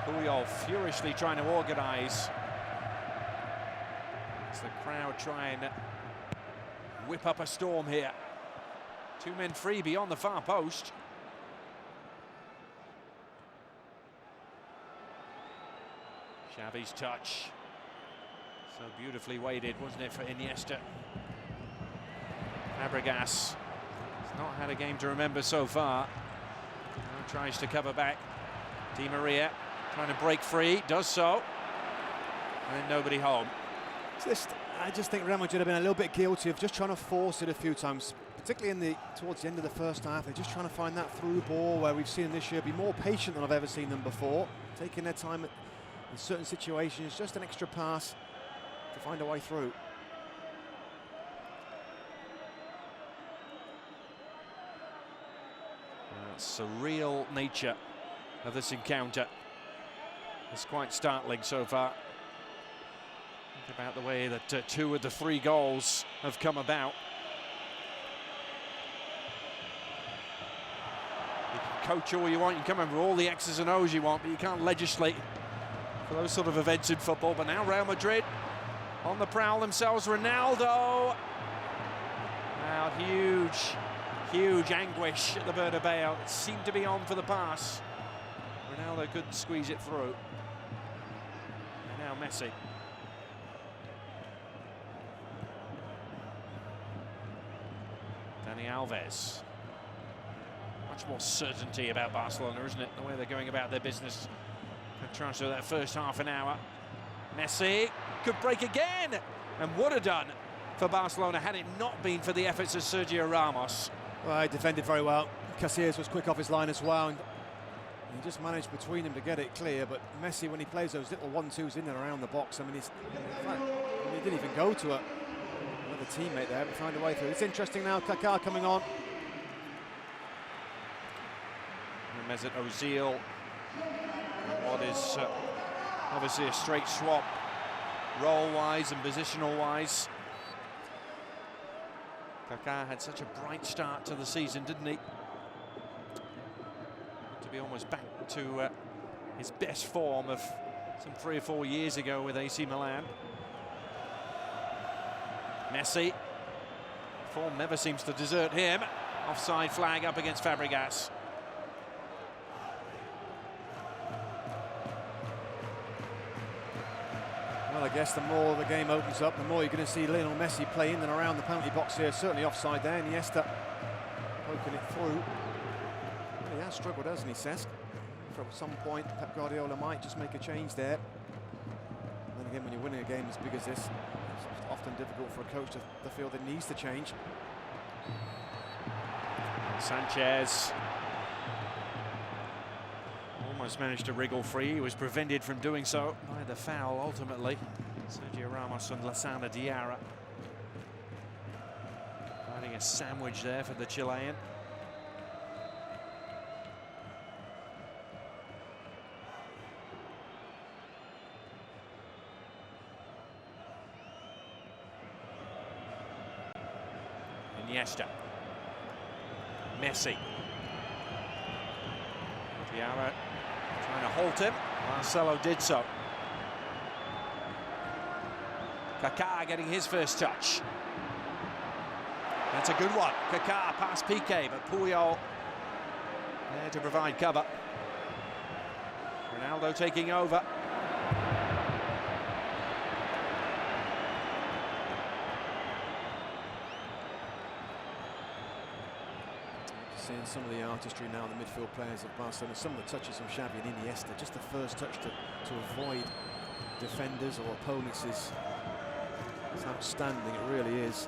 Puyol furiously trying to organise. As the crowd try and whip up a storm here. 2 men free beyond the far post. Xavi's touch. So beautifully weighted, wasn't it, for Iniesta? Fabregas has not had a game to remember so far. Now tries to cover back. Di Maria trying to break free, does so. And then nobody home. I just think Real Madrid have been a little bit guilty of just trying to force it a few times, particularly towards the end of the first half. They're just trying to find that through ball where we've seen them this year be more patient than I've ever seen them before, taking their time in certain situations, just an extra pass to find a way through. That's the real nature of this encounter. It's quite startling so far. Think about the way that 2 of the 3 goals have come about. You can coach all you want, you can come over all the X's and O's you want, but you can't legislate for those sort of events in football. But now Real Madrid on the prowl themselves. Ronaldo. Now huge anguish at the Bernabeu. It seemed to be on for the pass. Ronaldo couldn't squeeze it through. And now Messi. Dani Alves. Much more certainty about Barcelona, isn't it? The way they're going about their business. Contrast to that first half an hour. Messi could break again, and would have done for Barcelona had it not been for the efforts of Sergio Ramos. Well, he defended very well. Casillas was quick off his line as well, and he just managed between them to get it clear. But Messi, when he plays those little 1-2s in and around the box, I mean, he didn't even go to another teammate there, but found a way through. It's interesting now, Kaká coming on. And Mesut Ozil, what is obviously a straight swap, role-wise and positional-wise. Kaká had such a bright start to the season, didn't he? To be almost back to his best form of some 3 or 4 years ago with AC Milan. Messi, form never seems to desert him. Offside flag up against Fabregas. I guess the more the game opens up, the more you're going to see Lionel Messi play in and around the penalty box here. Certainly offside there. Iniesta poking it through. Well, he has struggled, hasn't he, Cesc? From some point, Pep Guardiola might just make a change there. And then again, when you're winning a game as big as this, it's often difficult for a coach to feel that needs to change. Sanchez almost managed to wriggle free. He was prevented from doing so by the foul ultimately. Sergio Ramos and Lassana Diarra finding a sandwich there for the Chilean. Iniesta. Messi. Diarra trying to halt him. Marcelo did so. Kaká getting his first touch. That's a good one. Kaká past Piqué, but Puyol there to provide cover. Ronaldo taking over. Seeing some of the artistry now, the midfield players of Barcelona, some of the touches from Xavi and Iniesta, just the first touch to avoid defenders or opponents is outstanding, it really is.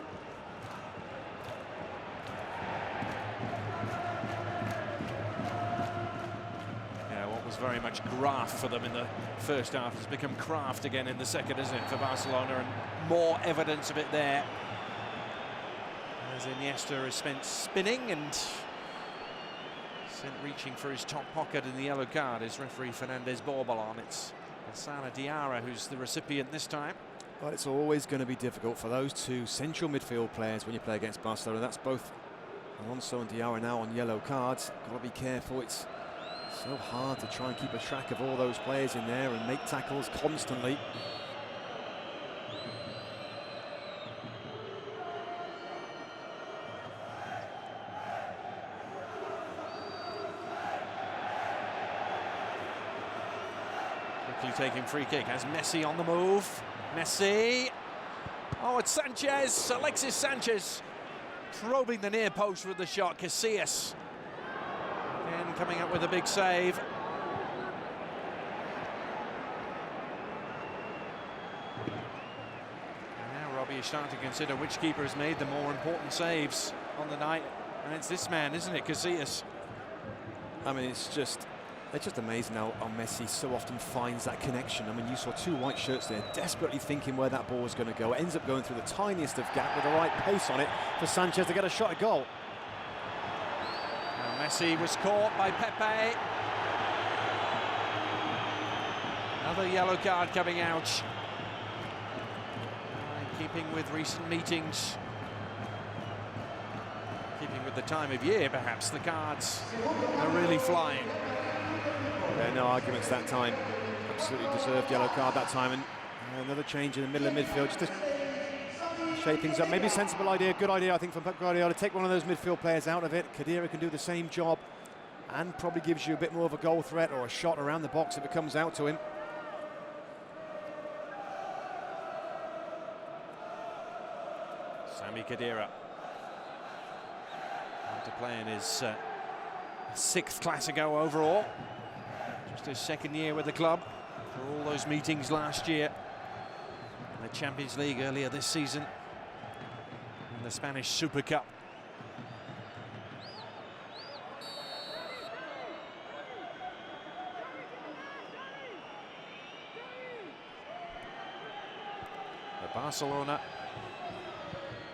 Yeah, what was very much graft for them in the first half has become craft again in the second, isn't it, for Barcelona, and more evidence of it there. As Iniesta is spent spinning and sent reaching for his top pocket in the yellow card is referee Fernandez Borbalon. It's Lassana Diarra who's the recipient this time. Well, it's always going to be difficult for those two central midfield players when you play against Barcelona. That's both Alonso and Diarra now on yellow cards. Got to be careful. It's so hard to try and keep a track of all those players in there and make tackles constantly. Taking free kick as Messi on the move. Messi. Oh, it's Sanchez. Alexis Sanchez probing the near post with the shot. Casillas again coming up with a big save. And now Robbie is starting to consider which keeper has made the more important saves on the night, and it's this man, isn't it, Casillas? I mean, it's just amazing how Messi so often finds that connection. I mean, you saw two white shirts there, desperately thinking where that ball was going to go. It ends up going through the tiniest of gap with the right pace on it for Sanchez to get a shot at goal. Now Messi was caught by Pepe. Another yellow card coming out. In keeping with recent meetings, keeping with the time of year, perhaps, the cards are really flying. Yeah, no arguments that time. Absolutely deserved yellow card that time, and another change in the middle of midfield just to shape things up. Maybe a sensible idea, good idea, I think, from Pep Guardiola to take one of those midfield players out of it. Khedira can do the same job and probably gives you a bit more of a goal threat or a shot around the box if it comes out to him. Sami Khedira to play in his sixth Clasico overall. Just his second year with the club for all those meetings last year. In the Champions League earlier this season. And the Spanish Super Cup. The Barcelona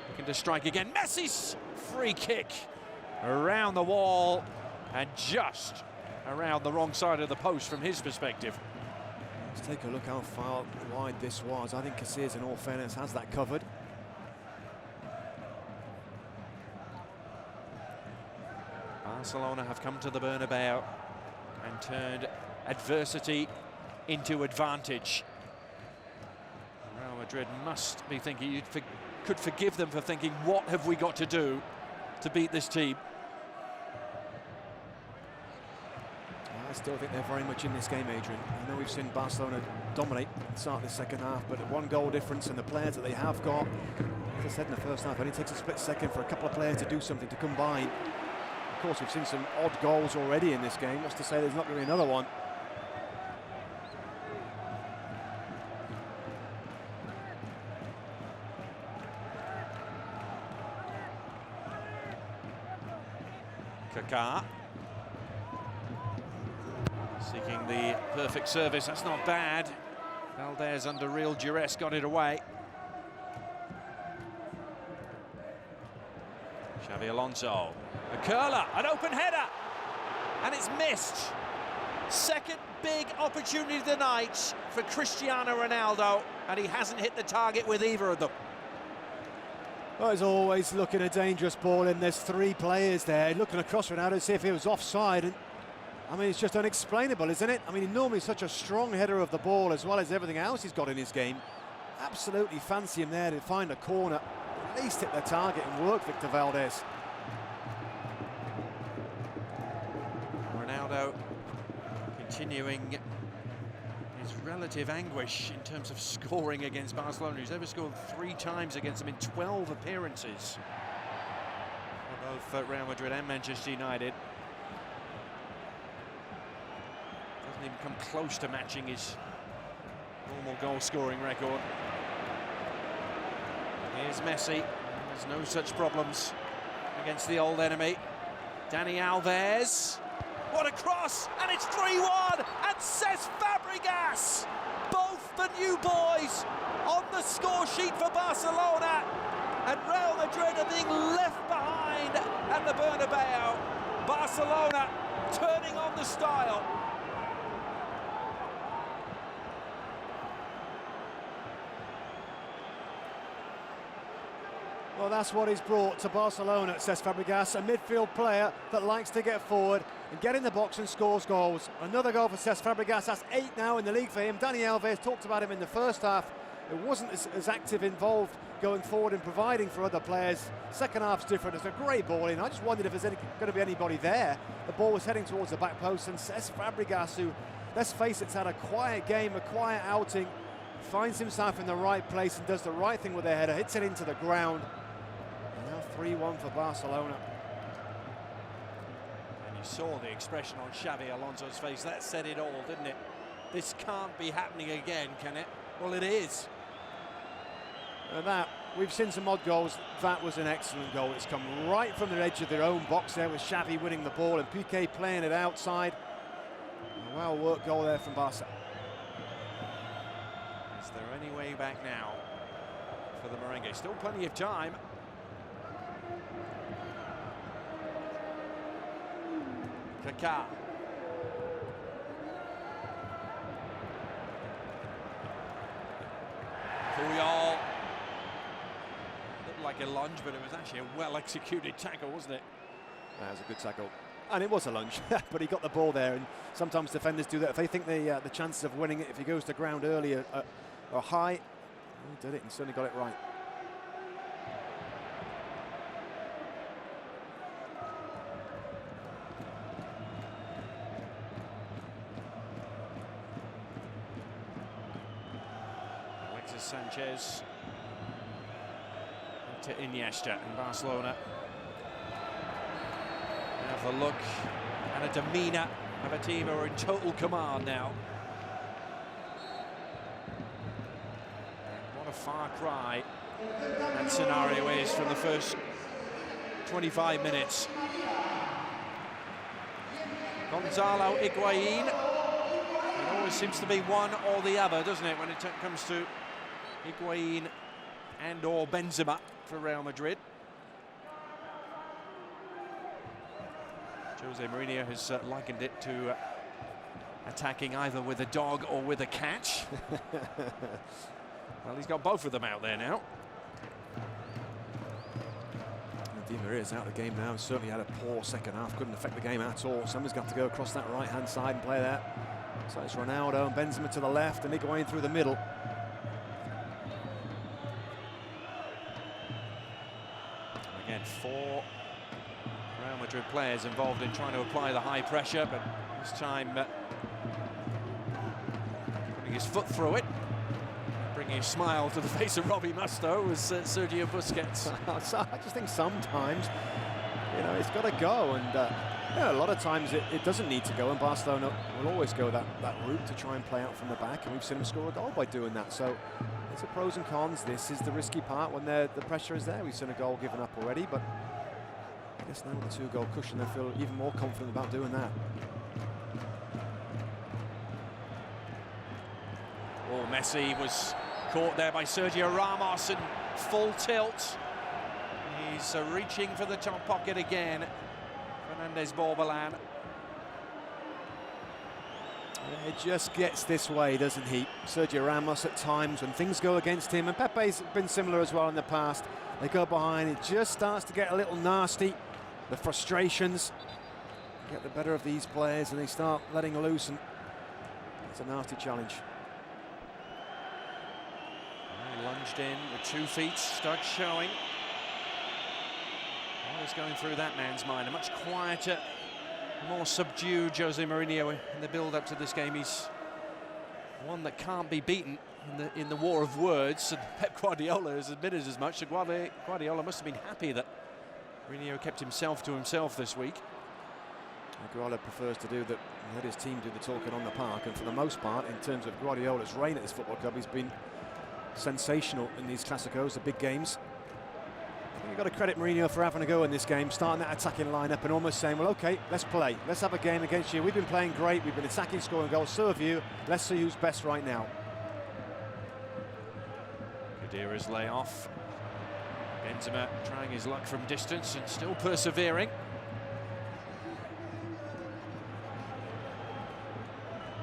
looking to strike again. Messi's free kick around the wall and just around the wrong side of the post from his perspective. Let's take a look how far wide this was. I think Casillas, in all fairness, has that covered. Barcelona have come to the Bernabeu and turned adversity into advantage. Real Madrid must be thinking, you could forgive them for thinking, what have we got to do to beat this team? I still think they're very much in this game, Adrian. I know we've seen Barcelona dominate at the start of the second half, but at 1 goal difference and the players that they have got, as I said in the first half, it only takes a split second for a couple of players to do something, to combine. Of course, we've seen some odd goals already in this game. What's to say there's not going to be another one? Kaká seeking the perfect service. That's not bad. Valdez under real duress got it away. Xavi Alonso, a curler, an open header, and it's missed. Second big opportunity of the night for Cristiano Ronaldo, and he hasn't hit the target with either of them. Well, he's always looking a dangerous ball, and there's 3 players there looking across Ronaldo to see if he was offside. And I mean, it's just unexplainable, isn't it? I mean, normally such a strong header of the ball as well as everything else he's got in his game. Absolutely fancy him there to find a corner, at least hit the target and work Victor Valdez. Ronaldo continuing his relative anguish in terms of scoring against Barcelona. He's ever scored 3 times against them in 12 appearances for both Real Madrid and Manchester United. Doesn't even come close to matching his normal goal-scoring record. Here's Messi. There's no such problems against the old enemy. Dani Alves. What a cross, and it's 3-1, and Cesc Fabregas, both the new boys on the score sheet for Barcelona, and Real Madrid are being left behind at the Bernabeu. Barcelona turning on the style. Well, that's what he's brought to Barcelona, Cesc Fabregas, a midfield player that likes to get forward and get in the box and scores goals. Another goal for Cesc Fabregas. That's 8 now in the league for him. Dani Alves, talked about him in the first half. It wasn't as active, involved going forward and providing for other players. Second half's different. It's a great ball in. I just wondered if there's going to be anybody there. The ball was heading towards the back post, and Cesc Fabregas, who, let's face it, has had a quiet game, a quiet outing, finds himself in the right place and does the right thing with the header, hits it into the ground. Now 3-1 for Barcelona. And you saw the expression on Xavi Alonso's face. That said it all, didn't it? This can't be happening again, can it? Well, it is. That, we've seen some odd goals. That was an excellent goal. It's come right from the edge of their own box there, with Xavi winning the ball and Piqué playing it outside. A well-worked goal there from Barca. Is there any way back now for the Merengue? Still plenty of time. Kaká. Puyol. Looked like a lunge, but it was actually a well-executed tackle, wasn't it? That was a good tackle. And it was a lunge, but he got the ball there, and sometimes defenders do that. If they think the chances of winning it, if he goes to ground early, are high, he did it and certainly got it right. Sanchez to Iniesta in Barcelona. Have a look and a demeanour of a team who are in total command now. What a far cry that scenario is from the first 25 minutes. Gonzalo Higuain. It always seems to be one or the other, doesn't it, when it comes to Higuain and or Benzema for Real Madrid. Jose Mourinho has likened it to attacking either with a dog or with a catch. Well, he's got both of them out there now. Di Maria's out of the game now. Certainly had a poor second half. Couldn't affect the game at all. Someone's got to go across that right-hand side and play that. So it's Ronaldo and Benzema to the left and Higuain through the middle. Again, 4 Real Madrid players involved in trying to apply the high pressure, but this time putting his foot through it, bringing a smile to the face of Robbie Mustoe was Sergio Busquets. So I just think sometimes, you know, it's got to go, and yeah, a lot of times it doesn't need to go, and Barcelona will always go that route to try and play out from the back, and we've seen them score a goal by doing that. So it's a pros and cons. This is the risky part when the pressure is there. We've seen a goal given up already, but I guess now with the 2-goal cushion, they feel even more confident about doing that. Oh, Messi was caught there by Sergio Ramos in full tilt. He's reaching for the top pocket again. Fernandez Borbalán. It just gets this way, doesn't he? Sergio Ramos at times when things go against him, and Pepe's been similar as well in the past. They go behind, it just starts to get a little nasty. The frustrations get the better of these players and they start letting loose, and it's a nasty challenge. He lunged in with 2 feet, starts showing. What is going through that man's mind? A much quieter, more subdued Jose Mourinho in the build-up to this game. He's one that can't be beaten in the war of words, and Pep Guardiola has admitted as much. So Guardiola must have been happy that Mourinho kept himself to himself this week. Guardiola prefers to let his team do the talking on the park, and for the most part, in terms of Guardiola's reign at this football club, he's been sensational in these Clásicos, the big games. You've got to credit Mourinho for having a go in this game, starting that attacking lineup and almost saying, well, okay, let's play. Let's have a game against you. We've been playing great. We've been attacking, scoring goals. So have you. Let's see who's best right now. Khedira's layoff. Benzema trying his luck from distance and still persevering.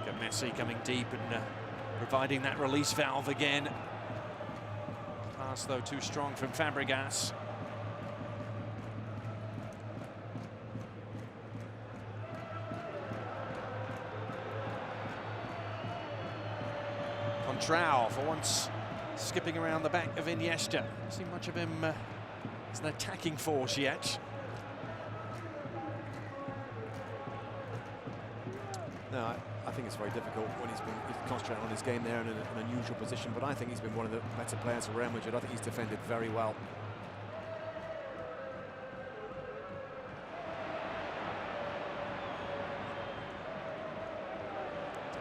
Got Messi coming deep and providing that release valve again. Pass, though, too strong from Fabregas. Contrao, for once, skipping around the back of Iniesta. Don't see much of him as an attacking force yet. No, I think it's very difficult when he's concentrating on his game there in an unusual position, but I think he's been one of the better players for Real Madrid. I think he's defended very well.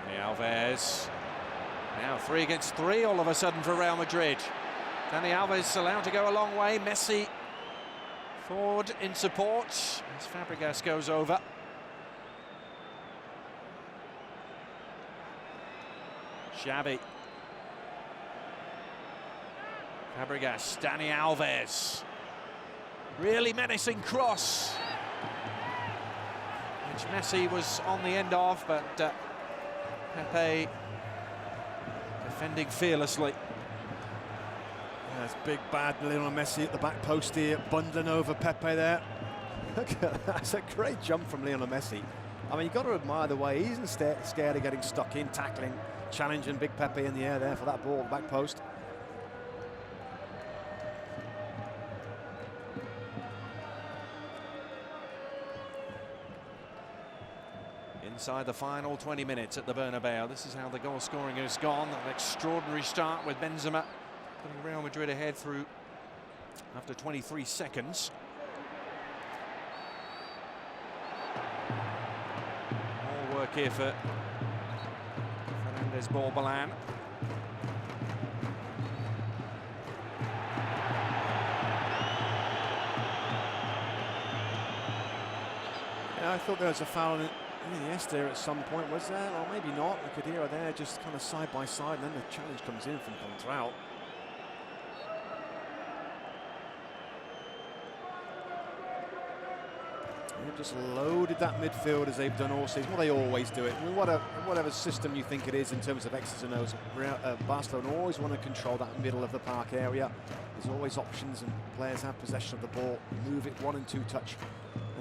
Dani Alves. Now 3 against 3 all of a sudden for Real Madrid. Dani Alves allowed to go a long way. Messi forward in support as Fabregas goes over. Xavi. Fabregas, Dani Alves. Really menacing cross, which Messi was on the end of, but Pepe defending fearlessly. That's big bad Lionel Messi at the back post here, bundling over Pepe there. Look at that, that's a great jump from Lionel Messi. I mean, you've got to admire the way he isn't scared of getting stuck in, tackling, challenging big Pepe in the air there for that ball, back post. Inside the final 20 minutes at the Bernabeu. This is how the goal scoring has gone. An extraordinary start with Benzema putting Real Madrid ahead through after 23 seconds. More work here for Fernandez Borbalán. Yeah, I thought there was a foul in Iniesta at some point, was there? Or maybe not. Khedira there just kind of side by side, and then the challenge comes in from Contrao. They've just loaded that midfield as they've done all season. Well, they always do it. I mean, whatever system you think it is in terms of X's and O's, Barcelona always want to control that middle of the park area. There's always options, and players have possession of the ball, move it 1 and 2 touch.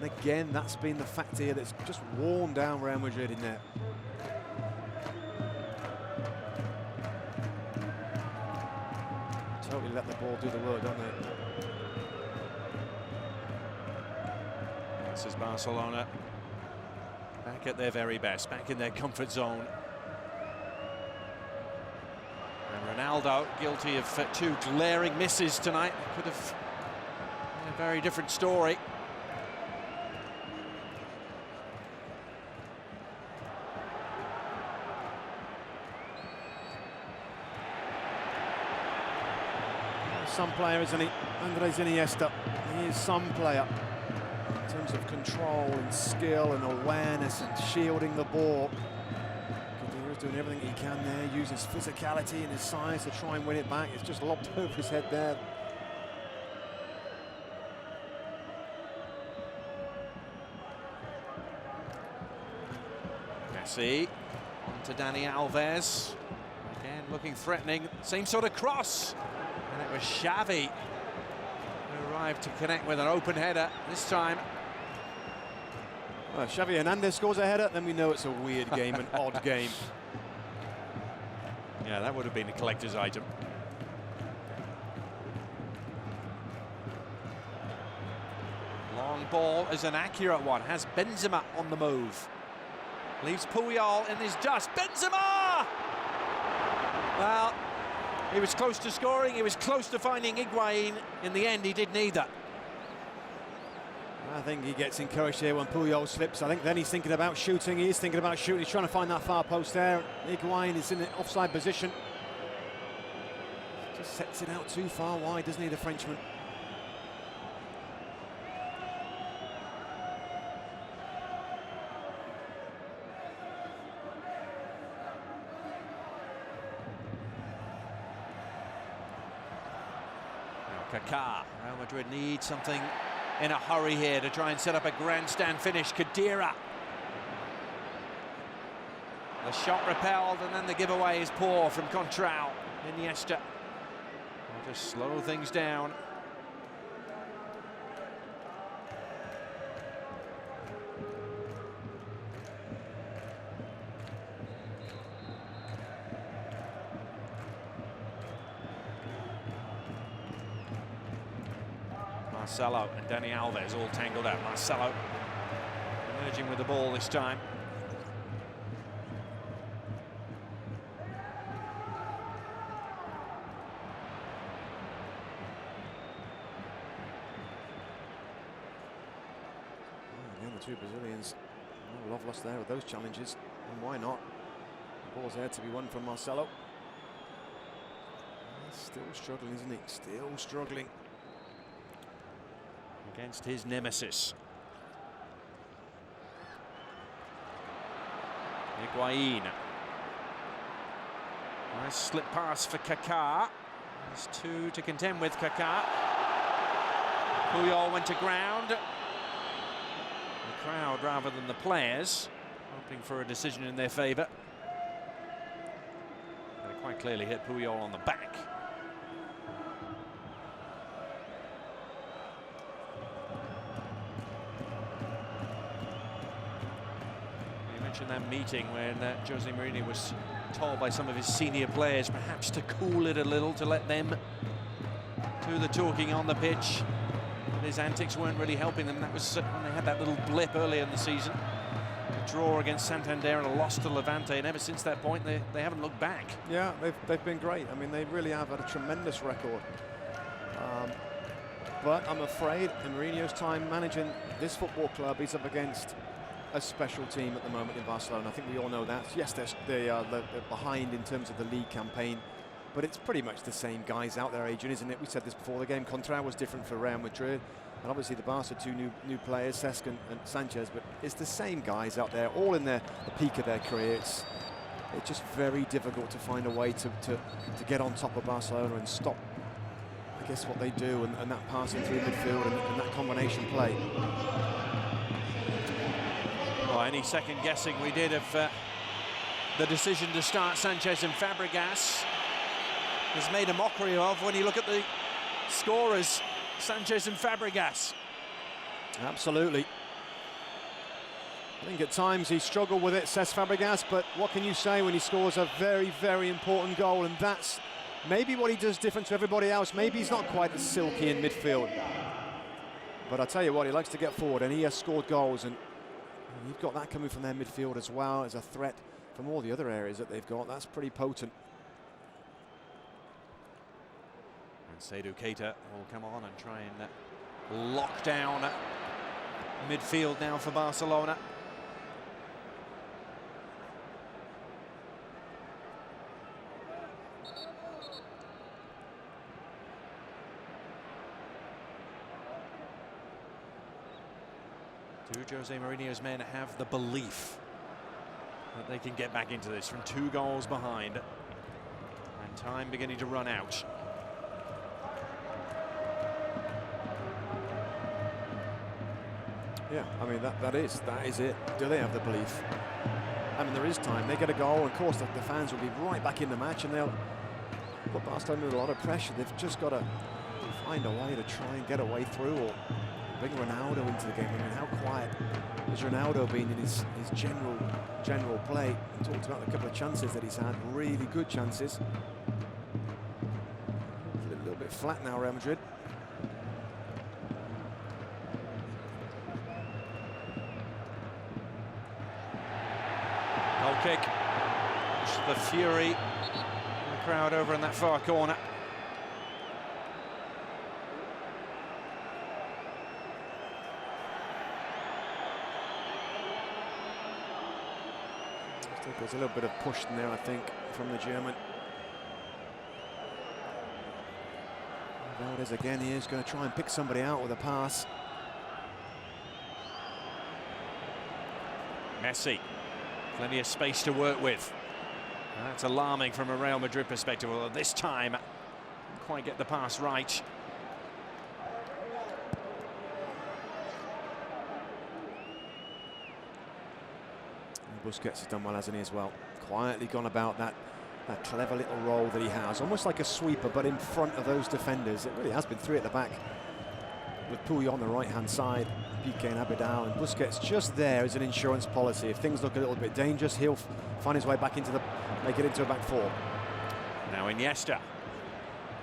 And again, that's been the factor here that's just worn down Real Madrid in there. Totally let the ball do the work, don't they? This is Barcelona back at their very best, back in their comfort zone. And Ronaldo guilty of 2 glaring misses tonight. Could have been a very different story. Some player, isn't he? Andres Iniesta. He is some player in terms of control and skill and awareness and shielding the ball. Khedira's doing everything he can there, using his physicality and his size to try and win it back. It's just lobbed over his head there. Messi on to Dani Alves. Again, looking threatening. Same sort of cross. And it was Xavi who arrived to connect with an open header this time. Well, Xavi Hernandez scores a header, then we know it's a weird game, an odd game. Yeah, that would have been a collector's item. Long ball is an accurate one. Has Benzema on the move. Leaves Puyol in his dust. Benzema! Well, he was close to scoring, he was close to finding Higuain. In the end, he did neither. I think he gets encouraged here when Puyol slips. I think then he's thinking about shooting. He is thinking about shooting. He's trying to find that far post there. Higuain is in an offside position. Just sets it out too far wide, doesn't he, the Frenchman? Kaká. Real Madrid need something in a hurry here to try and set up a grandstand finish. Khedira. The shot repelled, and then the giveaway is poor from Contrao. Iniesta will just slow things down. Marcelo and Dani Alves all tangled up. Marcelo emerging with the ball this time. Again, the 2 Brazilians, no love lost there with those challenges, and why not? The ball's there to be won from Marcelo. He's still struggling, isn't he? Still struggling against his nemesis. Higuain. Nice slip pass for Kaká. There's 2 to contend with Kaká. Puyol went to ground. The crowd rather than the players hoping for a decision in their favour. They quite clearly hit Puyol on the back. That meeting when Jose Mourinho was told by some of his senior players perhaps to cool it a little, to let them do the talking on the pitch. But his antics weren't really helping them. That was when they had that little blip earlier in the season. A draw against Santander and a loss to Levante, and ever since that point they haven't looked back. Yeah, they've been great. I mean, they really have had a tremendous record. But I'm afraid in Mourinho's time managing this football club, he's up against a special team at the moment in Barcelona. I think we all know that. Yes, they're behind in terms of the league campaign, but it's pretty much the same guys out there, Adrian, isn't it? We said this before the game. Contrao was different for Real Madrid, and obviously the Barca 2 new players, Cesc and Sanchez, but it's the same guys out there, all in the peak of their career. It's just very difficult to find a way to get on top of Barcelona and stop, I guess, what they do, and that passing through midfield and that combination play. Well, any second guessing we did of the decision to start Sanchez and Fabregas is made a mockery of when you look at the scorers, Sanchez and Fabregas. Absolutely. I think at times he struggled with it, says Fabregas, but what can you say when he scores a very, very important goal? And that's maybe what he does different to everybody else. Maybe he's not quite as silky in midfield. But I tell you what, he likes to get forward, and he has scored goals, and you've got that coming from their midfield as well as a threat from all the other areas that they've got. That's pretty potent. And Seydou Keita will come on and try and lock down midfield now for Barcelona. Do Jose Mourinho's men have the belief that they can get back into this from 2 goals behind and time beginning to run out? Yeah, I mean, that is it. Do they have the belief? I mean, there is time. They get a goal, and of course the fans will be right back in the match, and they'll put Barcelona under a lot of pressure. They've just got to find a way to try and get a way through, or bring Ronaldo into the game. I mean, how quiet has Ronaldo been in his general play? We talked about the couple of chances that he's had, really good chances. A little bit flat now, Real Madrid. Goal kick. Just the fury of the crowd over in that far corner. There's a little bit of push in there, I think, from the German. Valdez again, he is going to try and pick somebody out with a pass. Messi, plenty of space to work with. That's alarming from a Real Madrid perspective, although this time didn't quite get the pass right. Busquets has done well, hasn't he, as well? Quietly gone about that clever little role that he has, almost like a sweeper, but in front of those defenders. It really has been 3 at the back, with Puyol on the right-hand side, Piqué and Abidal, and Busquets just there as an insurance policy. If things look a little bit dangerous, he'll find his way back into make it into a back 4. Now Iniesta,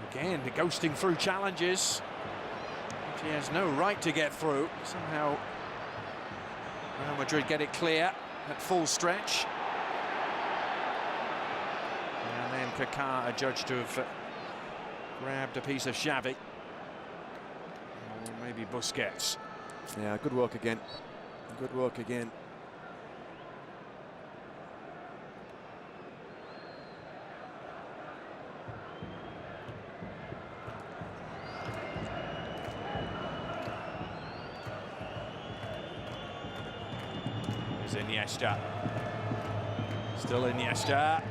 again, ghosting through challenges, which he has no right to get through. Somehow Real Madrid get it clear at full stretch. And then Kaká adjudged to have grabbed a piece of Xavi. Or maybe Busquets. Yeah, good work again. Good work again. Iniesta. Still Iniesta.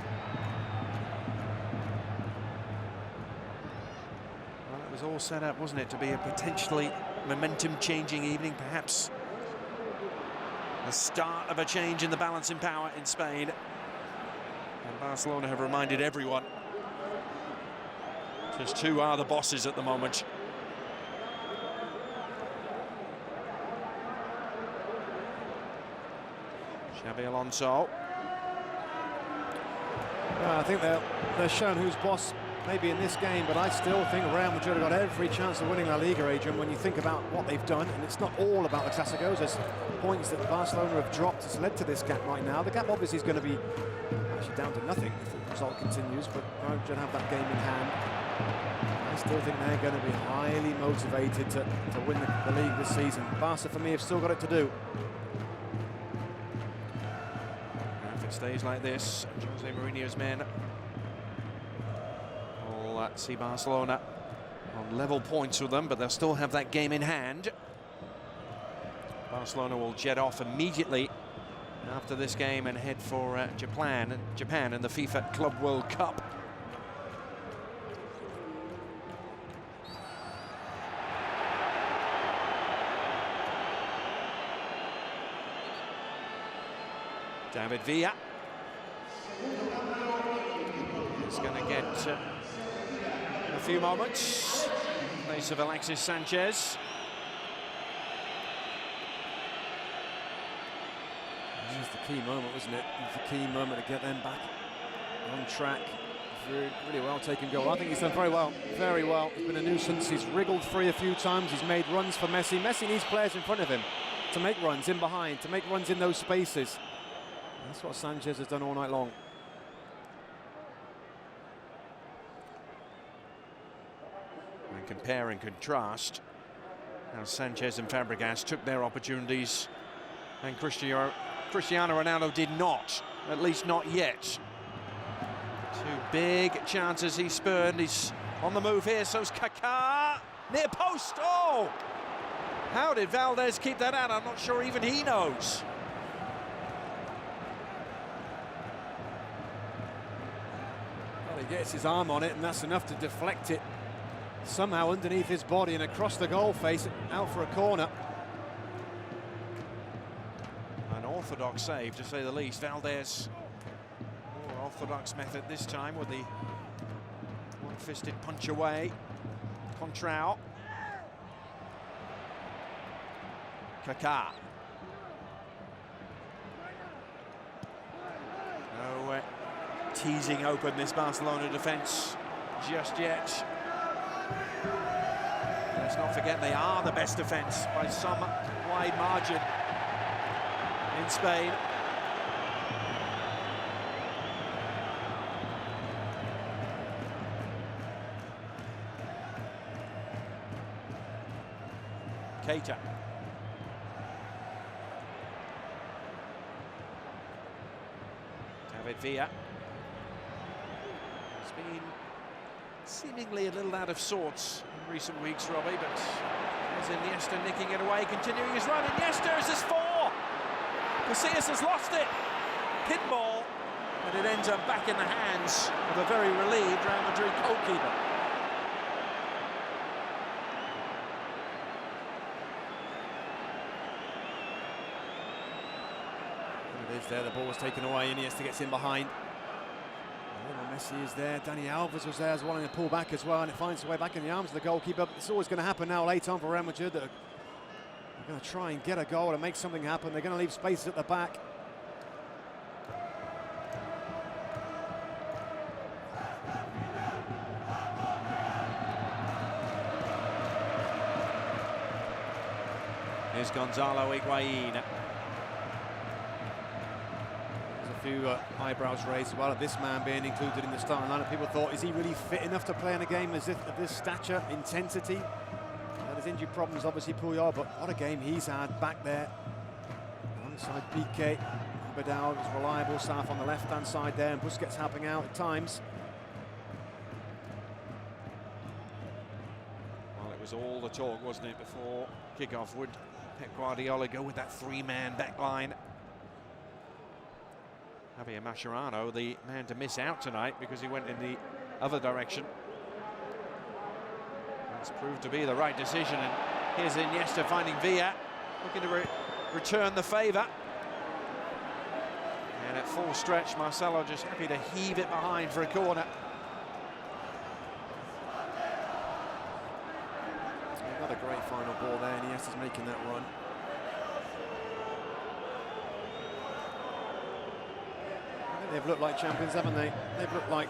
Well, it was all set up, wasn't it, to be a potentially momentum-changing evening, perhaps the start of a change in the balance in power in Spain. And Barcelona have reminded everyone just who are the bosses at the moment. Xabi Alonso. I think they're shown who's boss maybe in this game, but I still think Real Madrid have got every chance of winning La Liga, Adrian, when you think about what they've done. And it's not all about the Clásicos. There's points that Barcelona have dropped has led to this gap right now. The gap obviously is going to be actually down to nothing if the result continues, but Real Madrid have that game in hand. I still think they're going to be highly motivated to win the league this season. Barca, for me, have still got it to do. If it stays like this, Jose Mourinho's men will see Barcelona on level points with them, but they'll still have that game in hand. Barcelona will jet off immediately after this game and head for Japan and the FIFA Club World Cup. David Villa is going to get a few moments in place of Alexis Sanchez. This is the key moment, wasn't it? It's the key moment to get them back on track really well taken goal. I think he's done very well, very well. He's been a nuisance. He's wriggled free a few times. He's made runs for Messi. Messi needs players in front of him to make runs in behind, to make runs in those spaces. That's what Sanchez has done all night long. And compare and contrast how Sanchez and Fabregas took their opportunities and Cristiano Ronaldo did not, at least not yet. Two big chances he spurned. He's on the move here, so's Kaká. Near post, oh! How did Valdez keep that out? I'm not sure even he knows. Well, he gets his arm on it, and that's enough to deflect it somehow underneath his body and across the goal face, out for a corner. An orthodox save, to say the least. Valdez, more orthodox method this time with the one-fisted punch away. Contrao. Kaká. No teasing open this Barcelona defence just yet. Let's not forget they are the best defence by some wide margin in Spain. Keita. David Villa. It's been seemingly a little out of sorts in recent weeks, Robbie, but there's Iniesta nicking it away, continuing his run. Iniesta is his 4. Casillas has lost it. Hit ball, and it ends up back in the hands of a very relieved Real Madrid goalkeeper. It is there, the ball was taken away, Iniesta gets in behind. Messi is there, Dani Alves was there as well, and pull back as well, and it finds its way back in the arms of the goalkeeper. But it's always going to happen now late on for Real Madrid. They're going to try and get a goal and make something happen. They're going to leave spaces at the back. Here's Gonzalo Higuain. Few eyebrows raised as well at this man being included in the starting lineup. People thought, is he really fit enough to play in a game of this stature, intensity? And his injury problems obviously Puyol, but what a game he's had back there. Alongside Piqué, Bilbao is reliable staff on the left-hand side there, and Busquets helping out at times. Well, it was all the talk, wasn't it, before kickoff? Would Pep Guardiola go with that 3-man back line? Javier Mascherano, the man to miss out tonight because he went in the other direction. That's proved to be the right decision, and here's Iniesta finding Villa, looking to return the favour. And at full stretch, Marcelo just happy to heave it behind for a corner. Another great final ball there, Iniesta's making that run. They've looked like champions, haven't they? They've looked like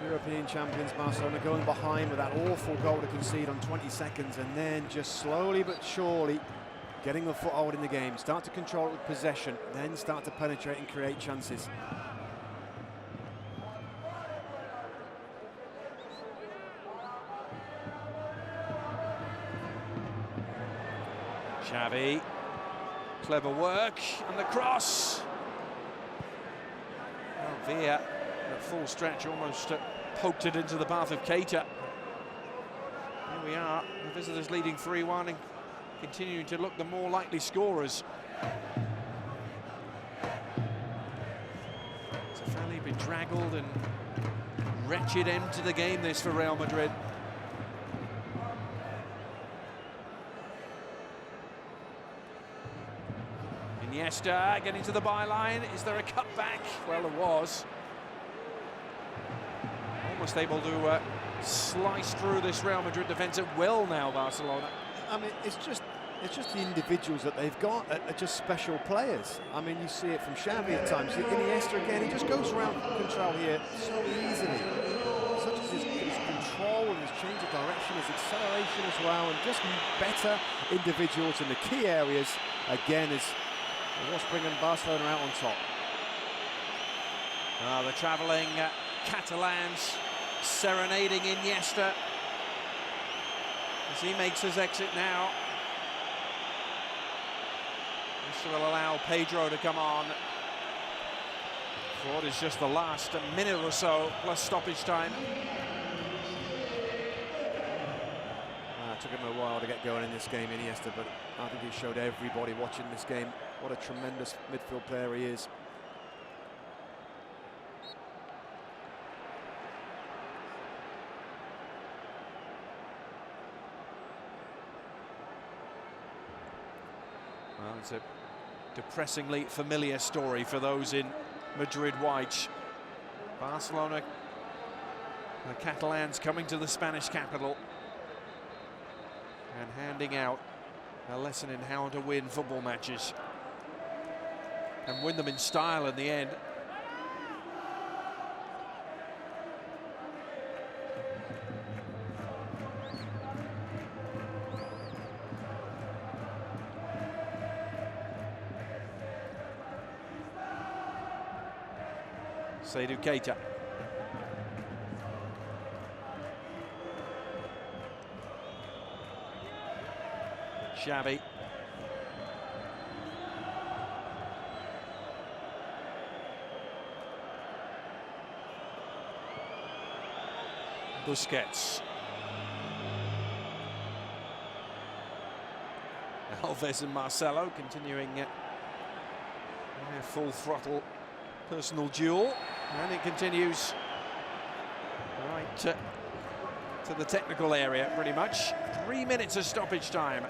European champions, Barcelona, going behind with that awful goal to concede on 20 seconds, and then just slowly but surely getting a foothold in the game. Start to control it with possession, then start to penetrate and create chances. Xavi, clever work, and the cross. Villa at full stretch almost poked it into the path of Keita. Here we are, the visitors leading 3-1 and continuing to look the more likely scorers. It's a fairly bedraggled and wretched end to the game, this, for Real Madrid. Iniesta getting to the byline. Is there a cutback? Well, there was. Almost able to slice through this Real Madrid defence at will now, Barcelona. I mean, it's just it's just the individuals that they've got are just special players. I mean, you see it from Xavi at times. Iniesta again, he just goes around control here so easily. Such as his control and his change of direction, his acceleration as well, and just better individuals in the key areas. Again, is what's bringing Barcelona out on top. The travelling Catalans serenading Iniesta as he makes his exit now. This will allow Pedro to come on for what is just the last minute or so, plus stoppage time. It took him a while to get going in this game, Iniesta, but I think he showed everybody watching this game what a tremendous midfield player he is. Well, it's a depressingly familiar story for those in Madrid white. Barcelona, the Catalans coming to the Spanish capital and handing out a lesson in how to win football matches and win them in style in the end. Seydou Keita. Xavi. Busquets. Alves and Marcelo continuing their full throttle personal duel, and it continues right to the technical area pretty much. 3 minutes of stoppage time.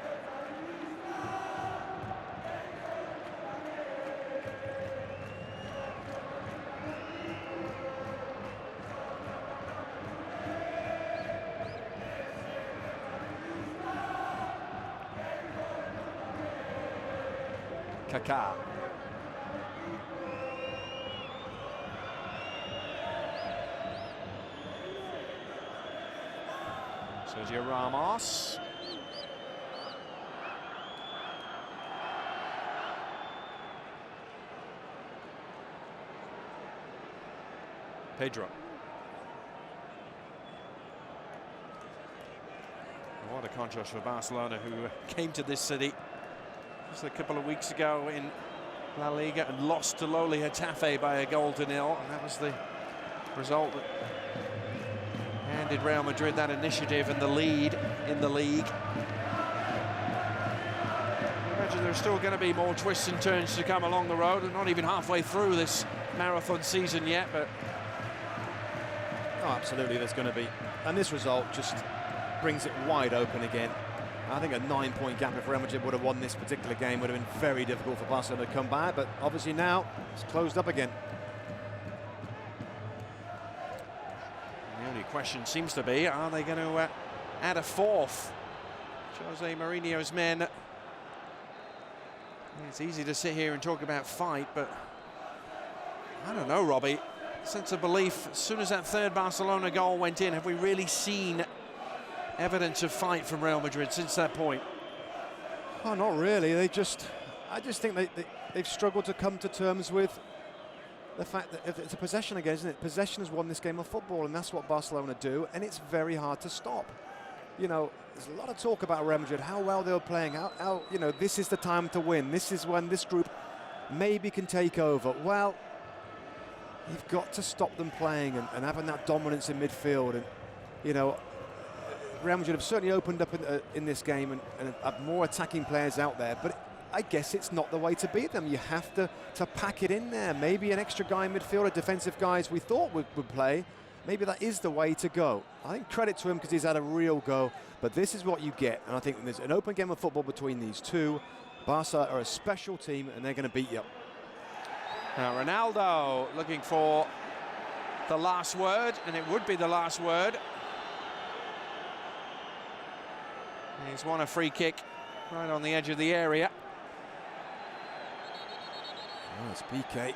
Kaká. Sergio Ramos. Pedro. What a contrast for Barcelona, who came to this city just a couple of weeks ago in La Liga and lost to lowly Getafe by a goal to nil, and that was the result that handed Real Madrid that initiative and the lead in the league. I imagine there's still going to be more twists and turns to come along the road, and not even halfway through this marathon season yet, but oh, absolutely there's going to be. And this result just brings it wide open again. I think a 9-point gap if Real Madrid would have won this particular game would have been very difficult for Barcelona to come back, but obviously now it's closed up again. The only question seems to be, are they going to add a fourth? Jose Mourinho's men. It's easy to sit here and talk about fight, but I don't know, Robbie. Sense of belief, as soon as that third Barcelona goal went in, have we really seen evidence of fight from Real Madrid since that point? Oh, not really. I just think they've struggled to come to terms with the fact that if it's a possession again, isn't it? Possession has won this game of football, and that's what Barcelona do, and it's very hard to stop. You know, there's a lot of talk about Real Madrid, how well they were playing, how you know, this is the time to win. This is when this group maybe can take over. Well, you've got to stop them playing and having that dominance in midfield, and you know, Real Madrid have certainly opened up in this game and have more attacking players out there, but I guess it's not the way to beat them. You have to pack it in there. Maybe an extra guy in midfield, a defensive guy as we thought would play. Maybe that is the way to go. I think credit to him because he's had a real go, but this is what you get. And I think there's an open game of football between these two. Barca are a special team and they're going to beat you. Now Ronaldo looking for the last word, and it would be the last word. He's won a free kick right on the edge of the area. Oh, it's PK.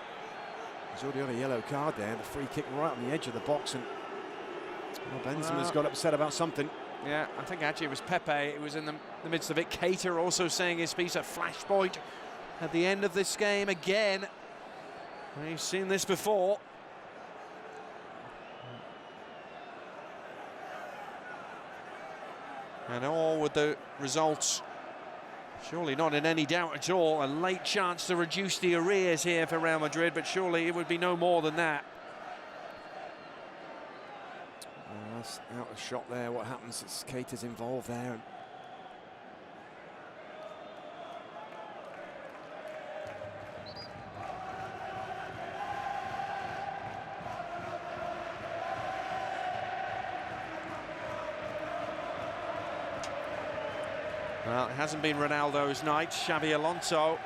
He's already on a yellow card there. The free kick right on the edge of the box, and Benzema's got upset about something. Yeah, I think actually it was Pepe. It was in the midst of it. Keita also saying his piece, a flashpoint at the end of this game again. We've seen this before. And all with the results surely not in any doubt at all. A late chance to reduce the arrears here for Real Madrid, but surely it would be no more than that. That's out of shot there. What happens is Keita's involved there. Well, it hasn't been Ronaldo's night. Xabi Alonso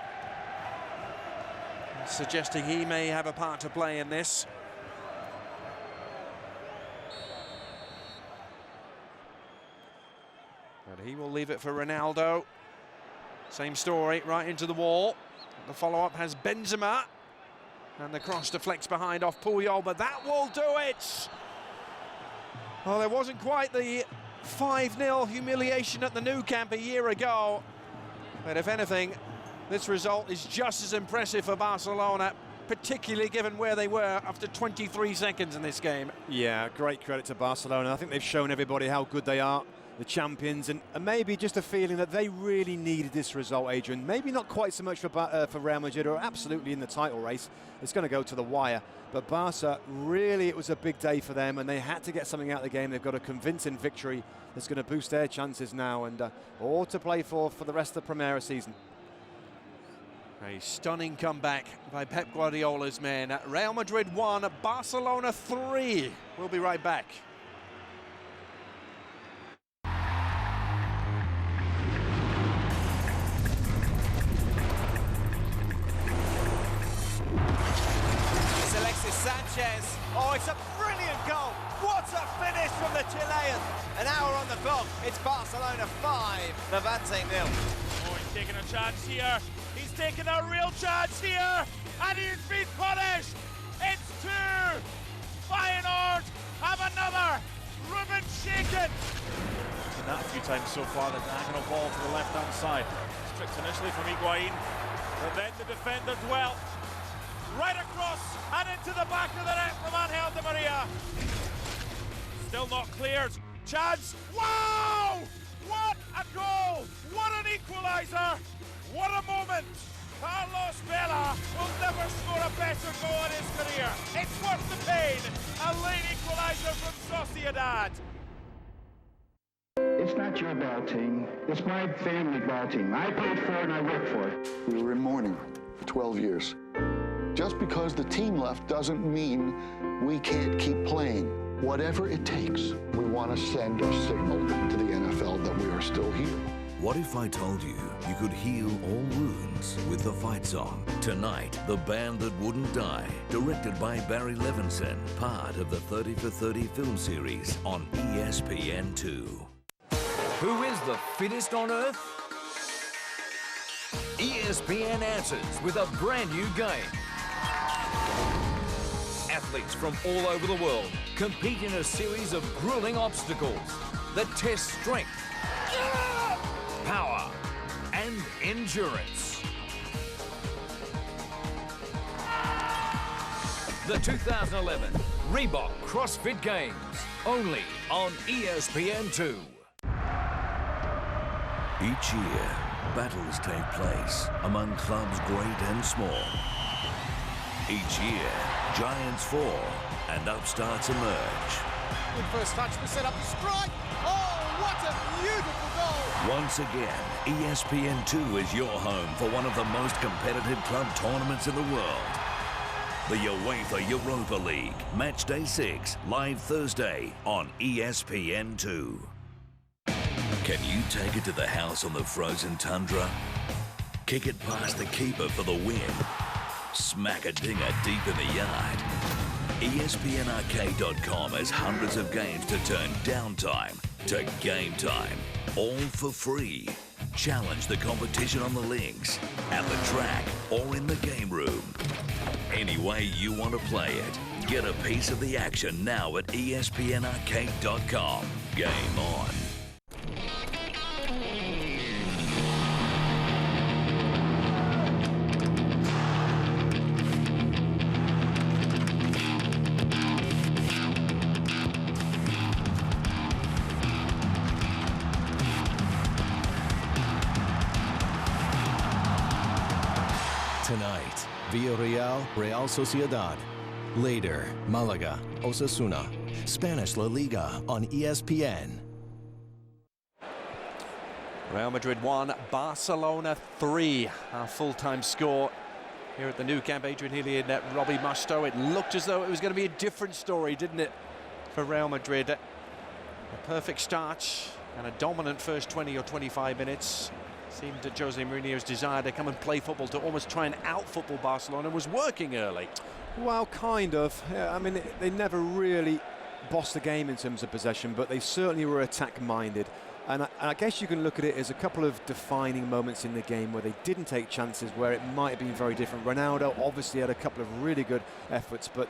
suggesting he may have a part to play in this. But he will leave it for Ronaldo. Same story, right into the wall. The follow-up has Benzema. And the cross deflects behind off Puyol, but that will do it! Well, there wasn't quite the 5-0 humiliation at the Nou Camp a year ago. But if anything, this result is just as impressive for Barcelona, particularly given where they were after 23 seconds in this game. Yeah, great credit to Barcelona. I think they've shown everybody how good they are, the champions, and maybe just a feeling that they really needed this result, Adrian. Maybe not quite so much for Real Madrid, who are absolutely in the title race. It's going to go to the wire. But Barca, really, it was a big day for them, and they had to get something out of the game. They've got a convincing victory that's going to boost their chances now, and all to play for the rest of the Primera season. A stunning comeback by Pep Guardiola's men. Real Madrid 1, Barcelona 3. We'll be right back. Sanchez. Oh, it's a brilliant goal. What a finish from the Chilean. An hour on the clock. It's Barcelona 5, Levante 0. Oh, he's taking a chance here. He's taking a real chance here. And he's been punished. It's 2. Feyenoord have another. Ruben shaken. And that a few times so far, the diagonal ball to the left-hand side. Stripped initially from Higuain, but then the defender dwelt. Right across and into the back of the net from Angel Di Maria. Still not cleared. Chance. Wow! What a goal! What an equaliser! What a moment! Carlos Vela will never score a better goal in his career. It's worth the pain. A late equaliser from Sociedad. It's not your ball team. It's my family ball team. I played for it and I worked for it. We were in mourning for 12 years. Just because the team left doesn't mean we can't keep playing. Whatever it takes, we want to send a signal to the NFL that we are still here. What if I told you you could heal all wounds with the fight song? Tonight, The Band That Wouldn't Die, directed by Barry Levinson, part of the 30 for 30 film series on ESPN2. Who is the fittest on earth? ESPN answers with a brand new game. Athletes from all over the world compete in a series of grueling obstacles that test strength, power, and endurance. The 2011 Reebok CrossFit Games, only on ESPN2. Each year, battles take place among clubs great and small. Each year, giants fall and upstarts emerge. Good first touch to set up the strike. Oh, what a beautiful goal! Once again, ESPN2 is your home for one of the most competitive club tournaments in the world. The UEFA Europa League, Match Day 6, live Thursday on ESPN2. Can you take it to the house on the frozen tundra? Kick it past the keeper for the win? Smack a dinger deep in the yard? ESPNarcade.com has hundreds of games to turn downtime to game time, all for free. Challenge the competition on the links, at the track, or in the game room. Any way you want to play it, get a piece of the action now at ESPNarcade.com. Game on. Tonight, Villarreal, Real Sociedad. Later, Malaga, Osasuna. Spanish La Liga on ESPN. Real Madrid 1, Barcelona 3. Our full-time score here at the Nou Camp. Adrian Healy and Robbie Mustoe. It looked as though it was going to be a different story, didn't it, for Real Madrid? A perfect start and a dominant first 20 or 25 minutes. Seemed that Jose Mourinho's desire to come and play football, to almost try and out-football Barcelona, was working early. Well, kind of. Yeah, I mean, they never really bossed the game in terms of possession, but they certainly were attack-minded. And I guess you can look at it as a couple of defining moments in the game where they didn't take chances, where it might have been very different. Ronaldo obviously had a couple of really good efforts, but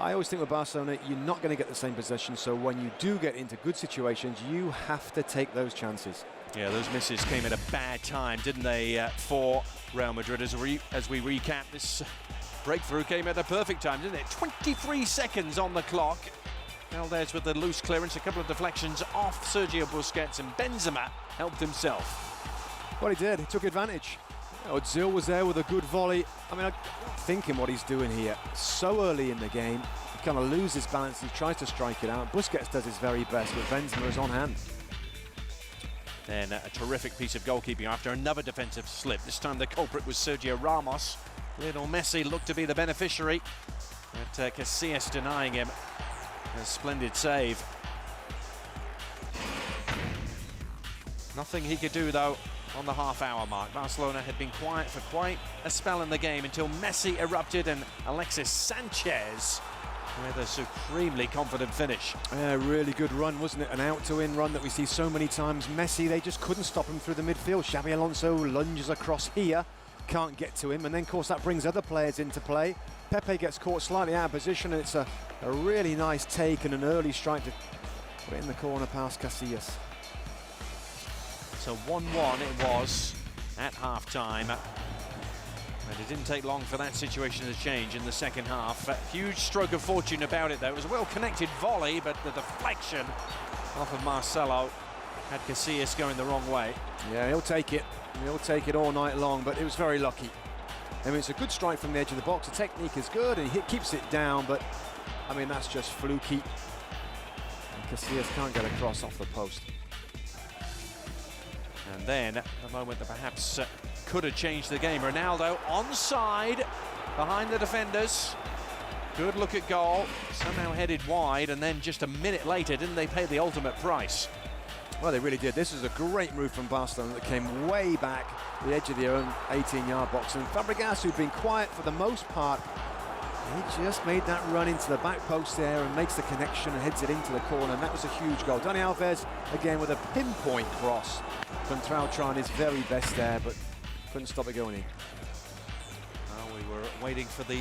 I always think with Barcelona, you're not going to get the same possession, so when you do get into good situations, you have to take those chances. Yeah, those misses came at a bad time, didn't they, for Real Madrid? As we recap, this breakthrough came at a perfect time, didn't it? 23 seconds on the clock. Valdez with the loose clearance, a couple of deflections off Sergio Busquets, and Benzema helped himself. Well, he did. He took advantage. Ozil was there with a good volley. I mean, I'm thinking what he's doing here. So early in the game, he kind of loses balance. He tries to strike it out. Busquets does his very best, but Benzema is on hand. Then a terrific piece of goalkeeping after another defensive slip. This time the culprit was Sergio Ramos. Lionel Messi looked to be the beneficiary, but Casillas denying him. A splendid save. Nothing he could do, though, on the half-hour mark. Barcelona had been quiet for quite a spell in the game until Messi erupted and Alexis Sanchez with a supremely confident finish. Yeah, really good run, wasn't it? An out-to-in run that we see so many times. Messi, they just couldn't stop him through the midfield. Xabi Alonso lunges across here, can't get to him, and then, of course, that brings other players into play. Pepe gets caught slightly out of position, and it's a really nice take and an early strike to put it in the corner past Casillas. So 1-1 it was at half-time. And it didn't take long for that situation to change in the second half. A huge stroke of fortune about it, though. It was a well-connected volley, but the deflection off of Marcelo had Casillas going the wrong way. Yeah, he'll take it. He'll take it all night long, but it was very lucky. I mean, it's a good strike from the edge of the box. The technique is good, and he keeps it down, but, I mean, that's just fluky. And Casillas can't get across off the post. And then a moment that perhaps could have changed the game. Ronaldo onside behind the defenders. Good look at goal. Somehow headed wide, and then just a minute later, didn't they pay the ultimate price? Well, they really did. This is a great move from Barcelona that came way back the edge of their own 18-yard box. And Fabregas, who'd been quiet for the most part, he just made that run into the back post there and makes the connection and heads it into the corner, and that was a huge goal. Dani Alves, again, with a pinpoint cross. Contral trying his very best there, but couldn't stop it going in. Well, we were waiting for the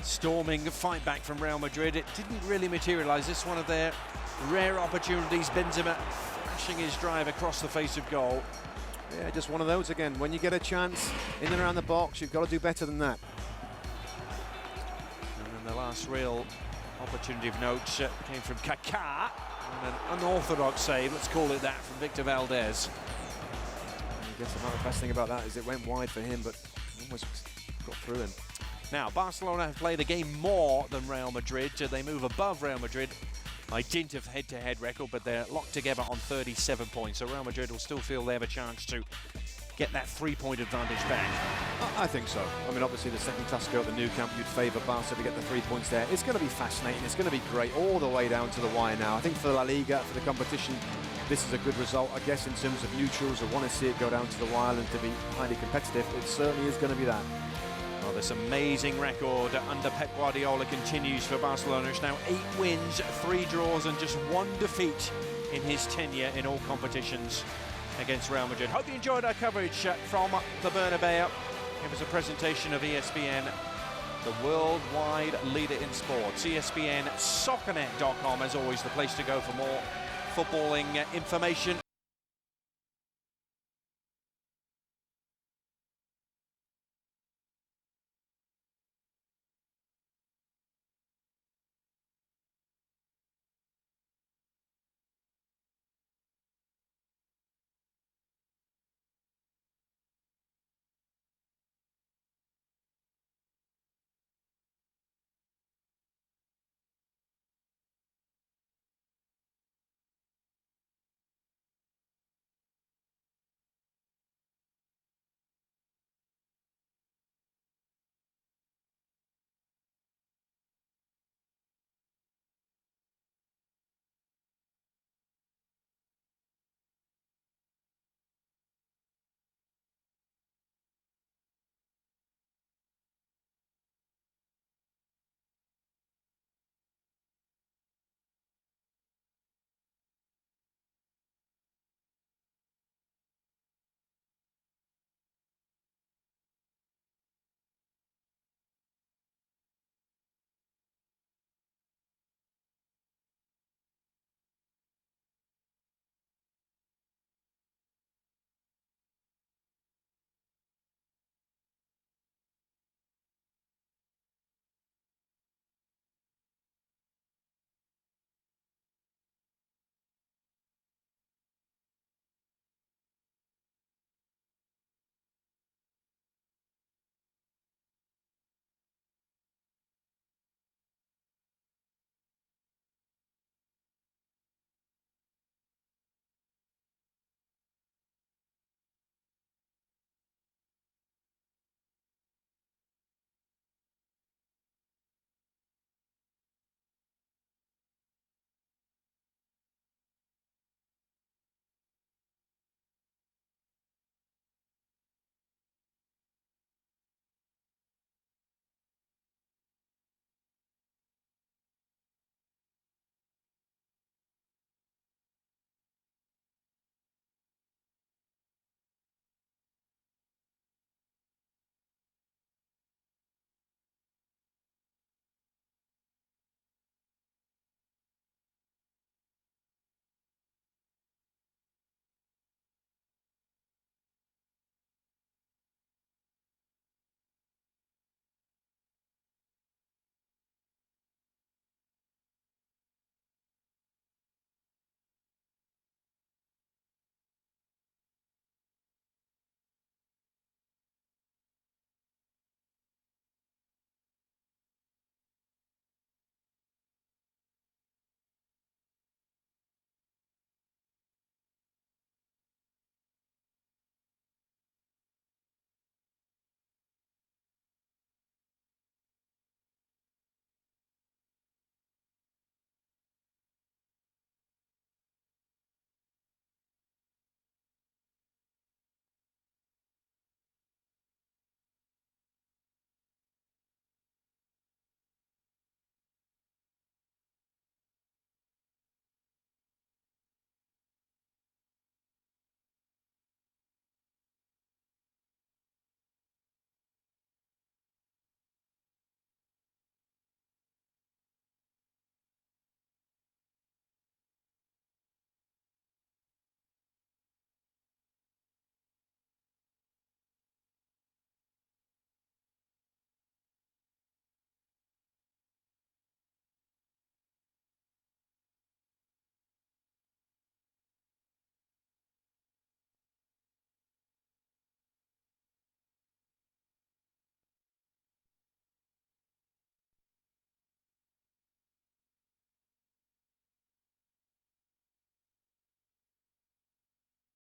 storming fight back from Real Madrid. It didn't really materialise. This is one of their rare opportunities. Benzema flashing his drive across the face of goal. Yeah, just one of those again. When you get a chance in and around the box, you've got to do better than that. And then the last real opportunity of note came from Kaká, and an unorthodox save, let's call it that, from Victor Valdez. I guess the best thing about that is it went wide for him, but almost got through him. Now, Barcelona have played the game more than Real Madrid. They move above Real Madrid by dint of head-to-head record, but they're locked together on 37 points. So Real Madrid will still feel they have a chance to get that 3-point advantage back. I think so. I mean, obviously the second Clasico at the Nou Camp, you'd favour Barca to get the 3 points there. It's going to be fascinating. It's going to be great all the way down to the wire now. I think for La Liga, for the competition, this is a good result. I guess in terms of neutrals who want to see it go down to the wire and to be highly competitive, it certainly is going to be that. Well, this amazing record under Pep Guardiola continues for Barcelona. It's now 8 wins, 3 draws, and just 1 defeat in his tenure in all competitions. against Real Madrid. Hope you enjoyed our coverage from the Bernabeu. It was a presentation of ESPN, the worldwide leader in sports. ESPN Soccernet.com, as always, the place to go for more footballing information.